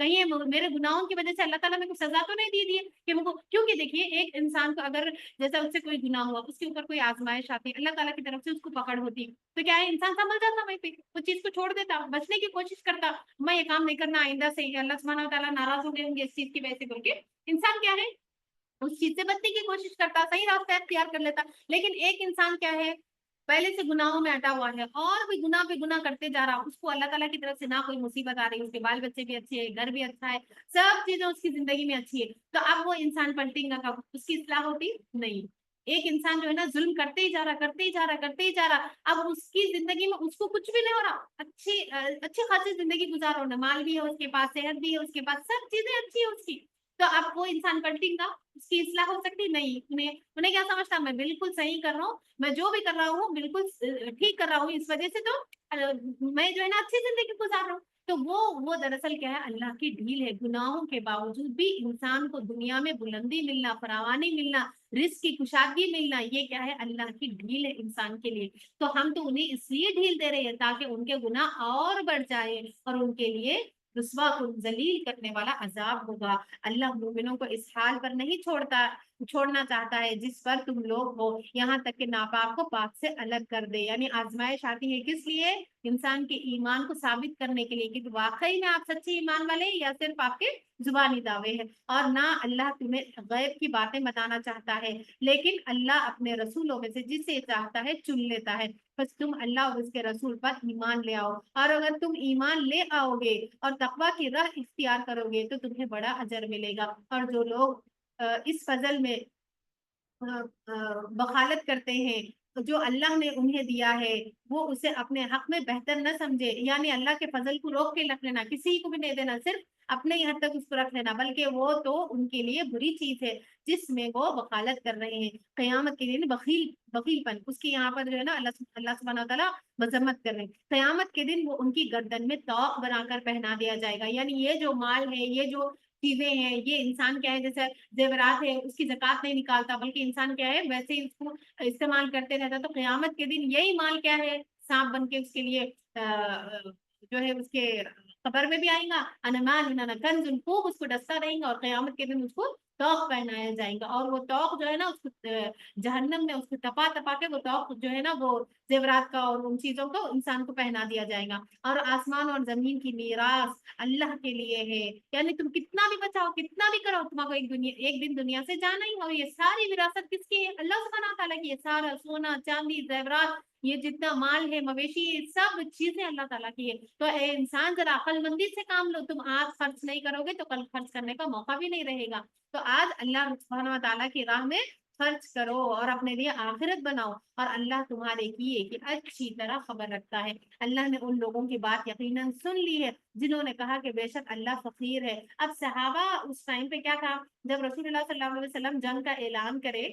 کہیں میرے گناہوں کی وجہ سے اللہ تعالیٰ میرے کو سزا تو نہیں دے دی ہے کہ میرے کو، کیونکہ دیکھیے ایک انسان کو اگر جیسا اس سے کوئی گناہ ہوا، اس کے اوپر کوئی آزمائش آتی ہے، اللہ تعالیٰ کی طرف سے اس کو پکڑ ہوتی، تو کیا ہے انسان سنبھل جاتا وہیں پہ، وہ چیز کو چھوڑ دیتا، بچنے کی کوشش کرتا، میں یہ کام نہیں کرنا آئندہ سے، اللہ سبحانہ و تعالیٰ ناراض ہو گئے ہوں گے اس چیز کی وجہ سے بول کے انسان کیا ہے اس چیز سے بچنے کی کوشش کرتا، صحیح راستہ اختیار کر لیتا۔ لیکن ایک انسان کیا ہے پہلے سے گناہوں میں اٹا ہوا ہے اور بھی گناہ پہ گناہ کرتے جا رہا، اس کو اللہ تعالیٰ کی طرف سے نہ کوئی مصیبت آ رہی، اس کے بال بچے بھی اچھے ہیں، گھر بھی اچھا ہے، سب چیزیں اس کی زندگی میں اچھی ہے، تو اب وہ انسان پلٹیں گا کب؟ اس کی اصلاح ہوتی نہیں۔ ایک انسان جو ہے نا ظلم کرتے ہی جا رہا، کرتے ہی جا رہا، کرتے ہی جا رہا، اب اس کی زندگی میں اس کو کچھ بھی نہیں ہو رہا، اچھی خاصی زندگی گزار رہا، مال بھی ہے اس کے پاس، صحت بھی ہے اس کے پاس، سب چیزیں اچھی ہے اس کی، تو اب وہ انسان پلٹیں گا؟ اس کی اصلاح ہو سکتی نہیں؟ انہیں کیا سمجھتا میں بالکل صحیح کر رہا ہوں، میں جو بھی کر رہا ہوں بالکل ٹھیک کر رہا ہوں، اس وجہ سے تو میں جو ہے نا اچھی زندگی گزار رہا ہوں، تو وہ دراصل کیا ہے اللہ کی ڈھیل ہے، گناہوں کے باوجود بھی انسان کو دنیا میں بلندی ملنا، فراوانی ملنا، رزق کی کشادگی ملنا، یہ کیا ہے اللہ کی ڈھیل ہے انسان کے لیے، تو ہم تو انہیں اس لیے ڈھیل دے رہے ہیں تاکہ ان کے گناہ اور بڑھ جائے اور ان کے لیے رسوا کو ذلیل کرنے والا عذاب ہوگا۔ اللہ مومنوں کو اس حال پر نہیں چھوڑنا چاہتا ہے جس پر تم لوگ ہو، یہاں تک کہ ناپاک کو پاک سے الگ کر دے، یعنی آزمائش آتی ہے کس لیے؟ انسان کے ایمان کو ثابت کرنے کے لیے کہ واقعی میں آپ سچے ایمان والے یا صرف آپ کے زبانی دعوے ہیں، اور نہ اللہ تمہیں غیب کی باتیں بتانا چاہتا ہے، لیکن اللہ اپنے رسولوں میں سے جسے چاہتا ہے چن لیتا ہے، بس تم اللہ اور اس کے رسول پر ایمان لے آؤ، اور اگر تم ایمان لے آؤ گے اور تقوی کی راہ اختیار کرو گے تو تمہیں بڑا اجر ملے گا، اور جو لوگ اس فضل میں بخالت کرتے ہیں جو اللہ نے انہیں دیا ہے، وہ اسے اپنے حق میں بہتر نہ سمجھے، یعنی اللہ کے فضل کو روک کے رکھ لینا، کسی کو بھی نہیں دینا، صرف اپنے ہی حد تک اس کو رکھ لینا، بلکہ وہ تو ان کے لیے بری چیز ہے جس میں وہ بخالت کر رہے ہیں، قیامت کے دن بخیل پن اس کی یہاں پر جو ہے نا اللہ سبحانہ و تعالیٰ مذمت کر رہے ہیں، قیامت کے دن وہ ان کی گردن میں طوق بنا کر پہنا دیا جائے گا، یعنی یہ جو مال ہے، یہ جو چیزیں ہیں، یہ انسان کیا ہے جیسے زیورات ہے اس کی زکات نہیں نکالتا بلکہ انسان کیا ہے ویسے ہی اس کو استعمال کرتے رہتا، تو قیامت کے دن یہی مال کیا ہے سانپ بن کے اس کے لیے جو ہے اس کے قبر میں بھی آئیں گا، انمان کنز خوب اس کو ڈستا رہیں گا، اور قیامت کے دن اس کو توق پہنایا جائے گا، اور وہ توق جو ہے نا اس کو جہنم میں اس کو تپا تپا کے وہ توق جو ہے نا وہ زیورات کا اور ان چیزوں کو انسان کو پہنا دیا جائے گا، اور آسمان اور زمین کی میراث اللہ کے لیے ہے، یعنی تم کتنا بھی بچاؤ کتنا بھی کرو تمہیں کو ایک دن دنیا سے جانا ہی ہو، یہ ساری وراثت کس کی ہے؟ اللہ سبحانہ تعالیٰ کی، یہ سارا سونا چاندی زیورات یہ جتنا مال ہے مویشی یہ سب چیزیں اللہ تعالیٰ کی ہے، تو اے انسان ذرا عقل مندی سے کام لو، تم آج خرچ نہیں کرو گے تو کل خرچ کرنے کا موقع بھی نہیں رہے گا، تو آج اللہ سبحانہ تعالیٰ کی راہ میں خرچ کرو اور اپنے لیے آخرت بناؤ، اور اللہ تمہارے کیے کی اچھی طرح خبر رکھتا ہے، اللہ نے ان لوگوں کی بات یقیناً سن لی ہے جنہوں نے کہا کہ بے شک اللہ فقیر ہے، اب صحابہ اس ٹائم پہ کیا کہا جب رسول اللہ صلی اللہ علیہ وسلم جنگ کا اعلان کرے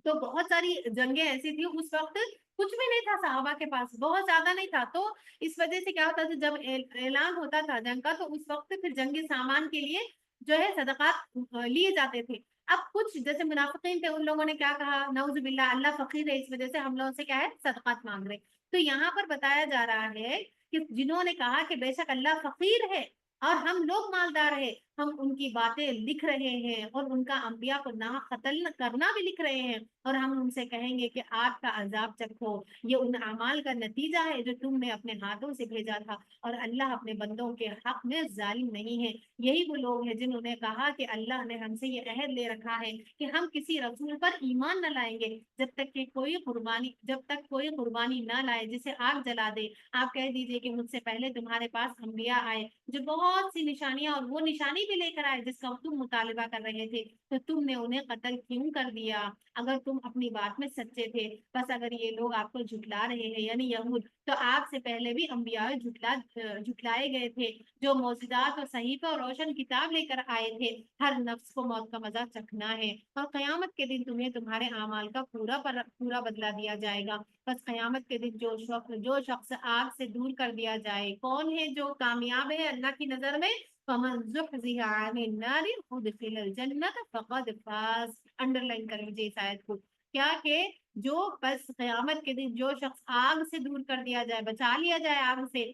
تو بہت ساری جنگیں ایسی تھی اس وقت کچھ بھی نہیں تھا صحابہ کے پاس، بہت زیادہ نہیں تھا، تو اس وجہ سے کیا ہوتا تھا جب اعلان ہوتا تھا جنگ کا تو اس وقت پھر جنگی سامان کے لیے جو ہے صدقات لیے جاتے تھے، اب کچھ جیسے منافقین تھے ان لوگوں نے کیا کہا نعوذ باللہ اللہ فقیر ہے اس وجہ سے ہم لوگوں سے کیا ہے صدقات مانگ رہے، تو یہاں پر بتایا جا رہا ہے کہ جنہوں نے کہا کہ بے شک اللہ فقیر ہے اور ہم لوگ مالدار ہیں، ہم ان کی باتیں لکھ رہے ہیں اور ان کا انبیاء کو نہ قتل کرنا بھی لکھ رہے ہیں، اور ہم ان سے کہیں گے کہ آگ کا عذاب چکھو، یہ ان اعمال کا نتیجہ ہے جو تم نے اپنے ہاتھوں سے بھیجا تھا، اور اللہ اپنے بندوں کے حق میں ظالم نہیں ہے، یہی وہ لوگ ہیں جنہوں نے کہا کہ اللہ نے ہم سے یہ عہد لے رکھا ہے کہ ہم کسی رسول پر ایمان نہ لائیں گے جب تک کوئی قربانی نہ لائے جسے آگ جلا دے، آپ کہہ دیجئے کہ مجھ سے پہلے تمہارے پاس انبیاء آئے جو بہت سی نشانیاں اور وہ نشانی بھی لے کر آئے جس کا تم مطالبہ کر رہے تھے، تو تم نے انہیں قتل کیوں کر دیا اگر تم اپنی بات میں سچے تھے، بس اگر یہ لوگ آپ کو جھٹلا رہے ہیں یعنی یہود، تو آپ سے پہلے بھی انبیاء جھٹلائے گئے تھے جو معجزات اور صحیفہ اور روشن کتاب لے کر آئے تھے، ہر نفس کو موت کا مزہ چکھنا ہے، اور قیامت کے دن تمہیں تمہارے اعمال کا پورا بدلہ دیا جائے گا، بس قیامت کے دن جو شخص آگ سے دور کر دیا جائے کون ہے جو کامیاب ہے اللہ کی نظر میں؟ فمن زحزح عن النار وادخل الجنة فقد فاز، انڈر لائن کر لیجیے اس آیت کو، کیا کہ جو بس قیامت کے دن جو شخص آگ سے دور کر دیا جائے بچا لیا جائے آگ سے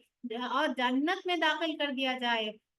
اور جنت میں داخل کر دیا جائے،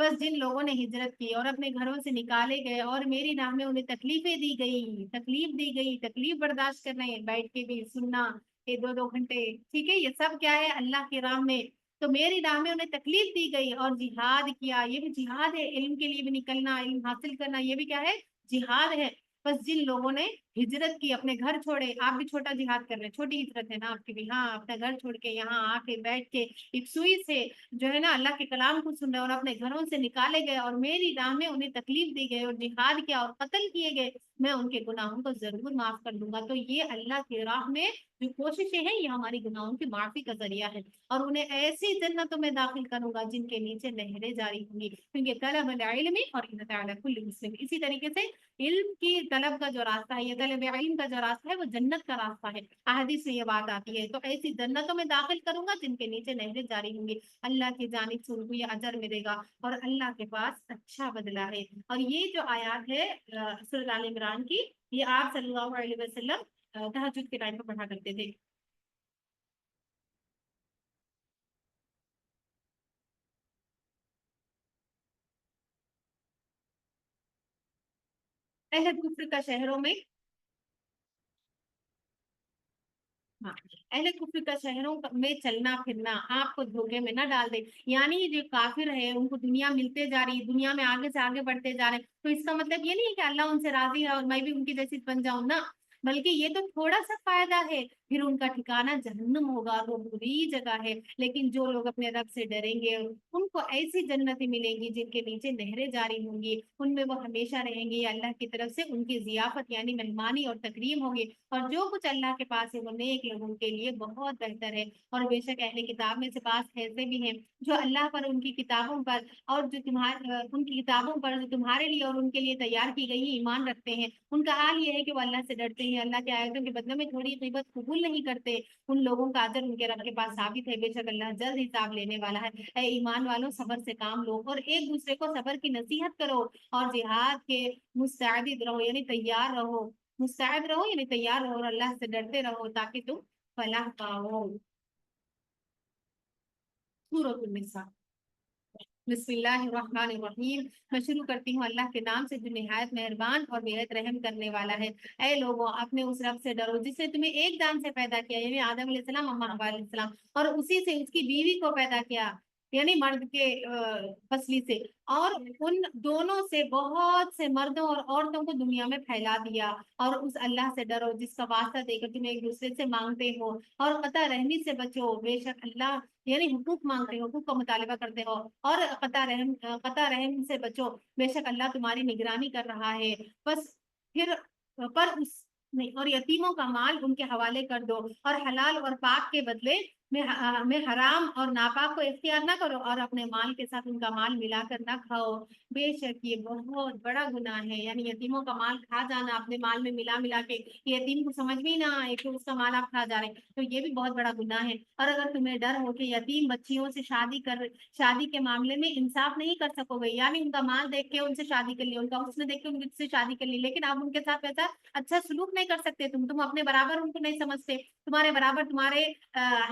بس جن لوگوں نے ہجرت کی اور اپنے گھروں سے نکالے گئے اور میری راہ میں انہیں تکلیفیں دی گئی، تکلیف دی گئی، تکلیف برداشت کرنا ہے، بیٹھ کے بھی سننا یہ 2 2 گھنٹے، ٹھیک ہے، یہ سب کیا ہے اللہ کی راہ میں، تو میری راہ میں انہیں تکلیف دی گئی اور جہاد کیا، یہ بھی جہاد ہے، علم کے لیے بھی نکلنا، علم حاصل کرنا، یہ بھی کیا ہے، جہاد ہے۔ بس جن لوگوں نے ہجرت کی، اپنے گھر چھوڑے، آپ بھی چھوٹا جہاد کر رہے ہیں، چھوٹی ہجرت ہے نا آپ کی بھی، ہاں، اپنا گھر چھوڑ کے یہاں آ کے بیٹھ کے ایک سوئی سے جو ہے نا اللہ کے کلام کو سن رہے اور اپنے گھروں سے نکالے گئے اور میری راہ میں انہیں تکلیف دی گئی اور جہاد کیا اور قتل کیے گئے، میں ان کے گناہوں کو ضرور معاف کر دوں گا۔ تو یہ اللہ کی راہ میں جو کوششیں ہیں یہ ہماری گناہوں کی معافی کا ذریعہ ہے، اور انہیں ایسی جنتوں میں داخل کروں گا جن کے نیچے نہریں جاری ہوں گی، کیونکہ طلب العلم اور کل مسلم، اسی طریقے سے علم کی طلب کا جو راستہ ہے، یہ طلب علم کا جو راستہ ہے وہ جنت کا راستہ ہے، احادیث سے یہ بات آتی ہے، تو ایسی جنتوں میں داخل کروں گا جن کے نیچے نہریں جاری ہوں گی، اللہ کی جانب سے ان کو یہ اجر ملے گا اور اللہ کے پاس اچھا بدلہ ہے۔ اور یہ جو آیات ہے سورۃ آل عمران کی، یہ آپ صلی اللہ علیہ وسلم تہجد کے ٹائم پہ پڑھا کرتے تھے۔ اہل کفر کا شہروں میں، ہاں، اہل کفر کا شہروں میں چلنا پھرنا آپ کو دھوکے میں نہ ڈال دے، یعنی جو کافر ہے ان کو دنیا ملتے جا رہی ہے، دنیا میں آگے سے آگے بڑھتے جا رہے ہیں، تو اس کا مطلب یہ نہیں ہے کہ اللہ ان سے راضی ہے اور میں بھی ان کی جیسی بن جاؤں نا، بلکہ یہ تو تھوڑا سا فائدہ ہے، پھر ان کا ٹھکانہ جہنم ہوگا، وہ بری جگہ ہے، لیکن جو لوگ اپنے رب سے ڈریں گے ان کو ایسی جنتیں ملیں گی جن کے نیچے نہریں جاری ہوں گی، ان میں وہ ہمیشہ رہیں گے، اللہ کی طرف سے ان کی ضیافت یعنی مہمانی اور تکریم ہوگی، اور جو کچھ اللہ کے پاس ہے وہ نیک لوگوں کے لیے بہت بہتر ہے۔ اور بے شک اہل کتاب میں سے بعض ایسے بھی ہیں جو اللہ پر، ان کی کتابوں پر اور جو تمہارے ان کی کتابوں پر جو تمہارے لیے اور ان کے لیے تیار کی گئی ایمان رکھتے ہیں، ان کا حال یہ ہے کہ وہ اللہ سے ڈرتے ہیں، اللہ کے آیتوں کے بدلے میں تھوڑی غیبت قبول نہیں کرتے، ان لوگوں کا اجر ان کے رب کے پاس ثابت ہے، بے شک اللہ جلد حساب لینے والا ہے۔ اے ایمان والوں، صبر سے کام لو اور ایک دوسرے کو صبر کی نصیحت کرو اور جہاد کے مستعد رہو، یعنی تیار رہو، مستعد رہو یعنی تیار رہو اور اللہ سے ڈرتے رہو تاکہ تم فلاح پاؤ۔ سورۃ النساء، بسم اللہ الرحمن الرحیم، میں شروع کرتی ہوں اللہ کے نام سے جو نہایت مہربان اور بےحد رحم کرنے والا ہے۔ اے لوگوں، اپنے اس رب سے ڈرو جس نے تمہیں ایک جان سے پیدا کیا، یعنی آدم علیہ السلام، اما حوا علیہ السلام، اور اسی سے اس کی بیوی کو پیدا کیا، یعنی مرد کے فصلی سے، اور ان دونوں سے بہت سے مردوں اور عورتوں کو دنیا میں پھیلا دیا، اور اس اللہ سے ڈرو جس کا واسطہ دے کر تم ایک دوسرے سے مانگتے ہو، اور قطع رحمی سے بچو، بے شک اللہ، یعنی حقوق مانگتے ہو، حقوق کا مطالبہ کرتے ہو، اور قطع رحم سے بچو، بے شک اللہ تمہاری نگرانی کر رہا ہے، بس پھر پر اس نہیں، اور یتیموں کا مال ان کے حوالے کر دو، اور حلال اور پاک کے بدلے میں حرام اور ناپاک کو اختیار نہ کرو، اور اپنے مال کے ساتھ ان کا مال ملا کر نہ کھاؤ، بے شک یہ بہت بڑا گناہ ہے، یعنی یتیموں کا مال کھا جانا اپنے مال میں ملا ملا کے، یتیم کو سمجھ بھی نہ آئے کہ اس کا مال آپ کھا جا رہے ہیں، تو یہ بھی بہت بڑا گناہ ہے۔ اور اگر تمہیں ڈر ہو کہ یتیم بچیوں سے شادی کے معاملے میں انصاف نہیں کر سکو گے، یعنی ان کا مال دیکھ کے ان سے شادی کر لی، ان کا حسن دیکھ کے ان سے شادی کر لی، لیکن آپ ان کے ساتھ ویسا اچھا سلوک نہیں کر سکتے، تم اپنے برابر ان کو نہیں سمجھتے، تمہارے برابر تمہارے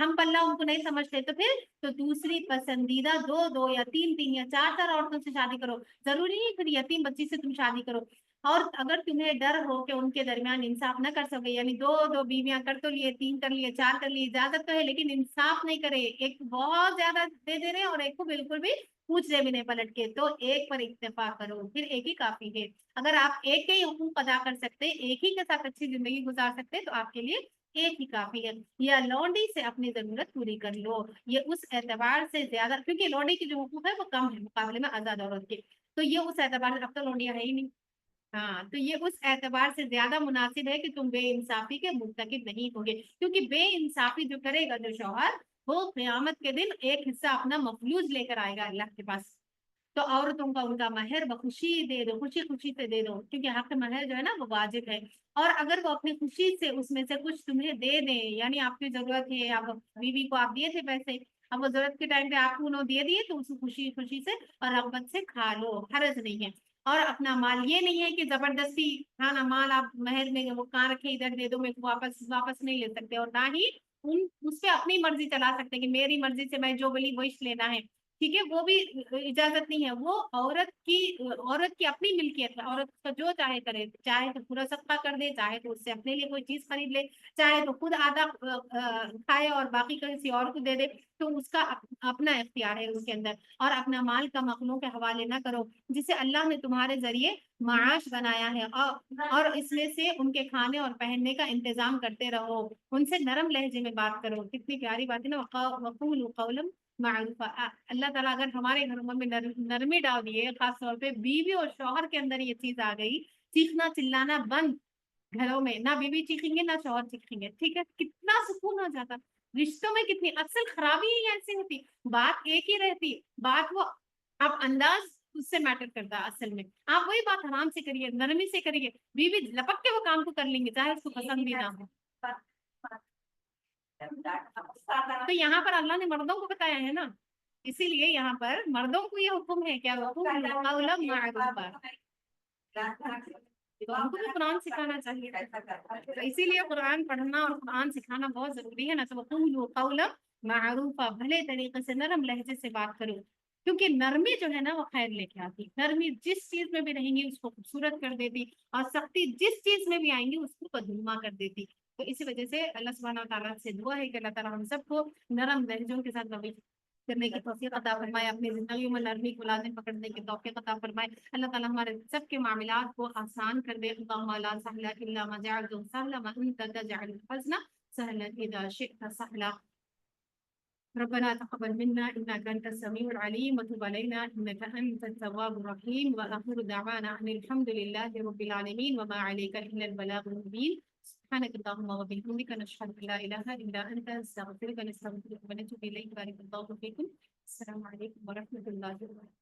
ہم پلہ ان کو نہیں سمجھتے، تو پھر تو دوسری پسندیدہ دو دو یا تین تین یا چار چار عورتوں سے شادی کرو، ضروری نہیں پھر یتیم بچی سے تم شادی کرو۔ اور اگر تمہیں ڈر ہو کہ ان کے درمیان انصاف نہ کر سکے، یعنی دو دو بیویاں کر تو لیے، تین کر لیے، چار کر لیے، اجازت تو ہے لیکن انصاف نہیں کرے، ایک بہت زیادہ دے دے رہے اور ایک کو بالکل بھی پوچھ رہے بھی نہیں پلٹ کے، تو ایک پر اکتفا کرو، پھر ایک ہی کافی ہے۔ اگر آپ ایک کے ہی حقوق ادا کر سکتے، ایک ہی کے ساتھ اچھی زندگی گزار سکتے، تو آپ کے لیے ایک ہی کافی ہے، یا لونڈی سے اپنی ضرورت پوری کر لو، یہ اس اعتبار سے زیادہ، کیونکہ لونڈی کی جو حقوق ہے وہ کم ہے مقابلے میں آزاد عورت کے، تو یہ اس اعتبار سے، اب تو لونڈیاں ہے ہی نہیں، ہاں، تو یہ اس اعتبار سے زیادہ مناسب ہے کہ تم بے انصافی کے مرتکب نہیں ہوگے، کیونکہ بے انصافی جو کرے گا جو شوہر، وہ قیامت کے دن ایک حصہ اپنا مفلوج لے کر آئے گا اللہ کے پاس۔ تو عورتوں کا ان کا مہر بخوشی دے دو، خوشی خوشی سے دے دو، کیونکہ حق مہر جو ہے نا وہ واجب ہے، اور اگر وہ اپنی خوشی سے اس میں سے کچھ تمہیں دے دیں، یعنی آپ کی ضرورت ہے، آپ بیوی کو آپ دیے تھے پیسے، اب وہ ضرورت کے ٹائم پہ آپ کو انہوں دے دیے، تو اس خوشی خوشی سے اور رغبت سے کھا لو، حرج نہیں ہے۔ اور اپنا مال یہ نہیں ہے کہ زبردستی کھانا، مال آپ مہر میں وہ کہاں رکھے ادھر دے دو، میں واپس نہیں لے سکتے، اور نہ ہی اس پہ اپنی مرضی چلا سکتے کہ میری مرضی سے میں جو بلی وہی لینا ہے، ٹھیک ہے، وہ بھی اجازت نہیں ہے، وہ عورت کی اپنی ملکیت ہے، عورت کا جو چاہے کرے، چاہے تو پورا صدقہ کر دے، چاہے تو اس سے اپنے لیے کوئی چیز خرید لے، چاہے تو خود آدھا کھائے اور باقی کسی اور کو دے دے، تو اس کا اپنا اختیار ہے اس کے اندر۔ اور اپنا مال کا مخلوق کے حوالے نہ کرو، جسے اللہ نے تمہارے ذریعے معاش بنایا ہے، اور اس میں سے ان کے کھانے اور پہننے کا انتظام کرتے رہو، ان سے نرم لہجے میں بات کرو۔ کتنی پیاری بات ہے نا، وقولوا قولا معروفہ۔ اللہ تعالیٰ اگر ہمارے گھروں میں نرمی ڈال دیے، خاص طور پہ بیوی اور شوہر کے اندر یہ چیز آ گئی، چیخنا چلانا بند گھروں میں، نہ بیوی چیخیں گے نہ شوہر چیخیں گے، ٹھیک ہے، کتنا سکون ہو جاتا۔ رشتوں میں کتنی اصل خرابی ہی ایسی ہوتی، بات ایک ہی رہتی، بات وہ اب انداز اس سے میٹر کرتا ہے اصل میں۔ آپ وہی بات آرام سے کریے، نرمی سے کریے، بیوی لپک کے وہ کام کو کر لیں گے چاہے اس کو پسند بھی نہ ہو۔ تو یہاں پر اللہ نے مردوں کو بتایا ہے نا، اسی لیے یہاں پر مردوں کو یہ حکم ہے کیا، قولا معروفا، تو ہم کو بھی قرآن سکھانا چاہیے، تو اسی لیے قرآن پڑھنا اور قرآن سکھانا بہت ضروری ہے نا۔ تو وقولوا قولا معروفا، بھلے طریقے سے نرم لہجے سے بات کرو، کیونکہ نرمی جو ہے نا وہ خیر لے کے آتی، نرمی جس چیز میں بھی رہیں گی اس کو خوبصورت کر دیتی، اور سختی جس چیز میں بھی آئیں گی اس کو بدنما کر دیتی۔ تو اسی وجہ سے اللہ سبحانہ تعالیٰ سے دعا ہے کہ اللہ تعالیٰ ہم سب کو نرم لہجوں کے ساتھ رویہ کرنے کی توفیق عطا فرمائے، اپنی زندگیوں میں نرمی کو لازم پکڑنے کی توفیق عطا فرمائے۔ اللہ تعالیٰ ہمارے سب کے معاملات کو آسان کر دے۔ اللہم لا سہل الا ما جعلته سہلا وانت تجعل الحزن سہلا اذا شئت سہلا۔ ربنا تقبل منا انك انت السميع العليم وتب علينا انك انت التواب الرحيم، واخر دعوانا ان الحمد لله رب العالمين وما عليك الا البلاغ المبين۔ سبحانك اللهم وبحمدك نشهد ان لا اله الا انت نستغفرك ونتوب اليك، بارك الله فيكم، السلام عليكم ورحمه الله وبركاته۔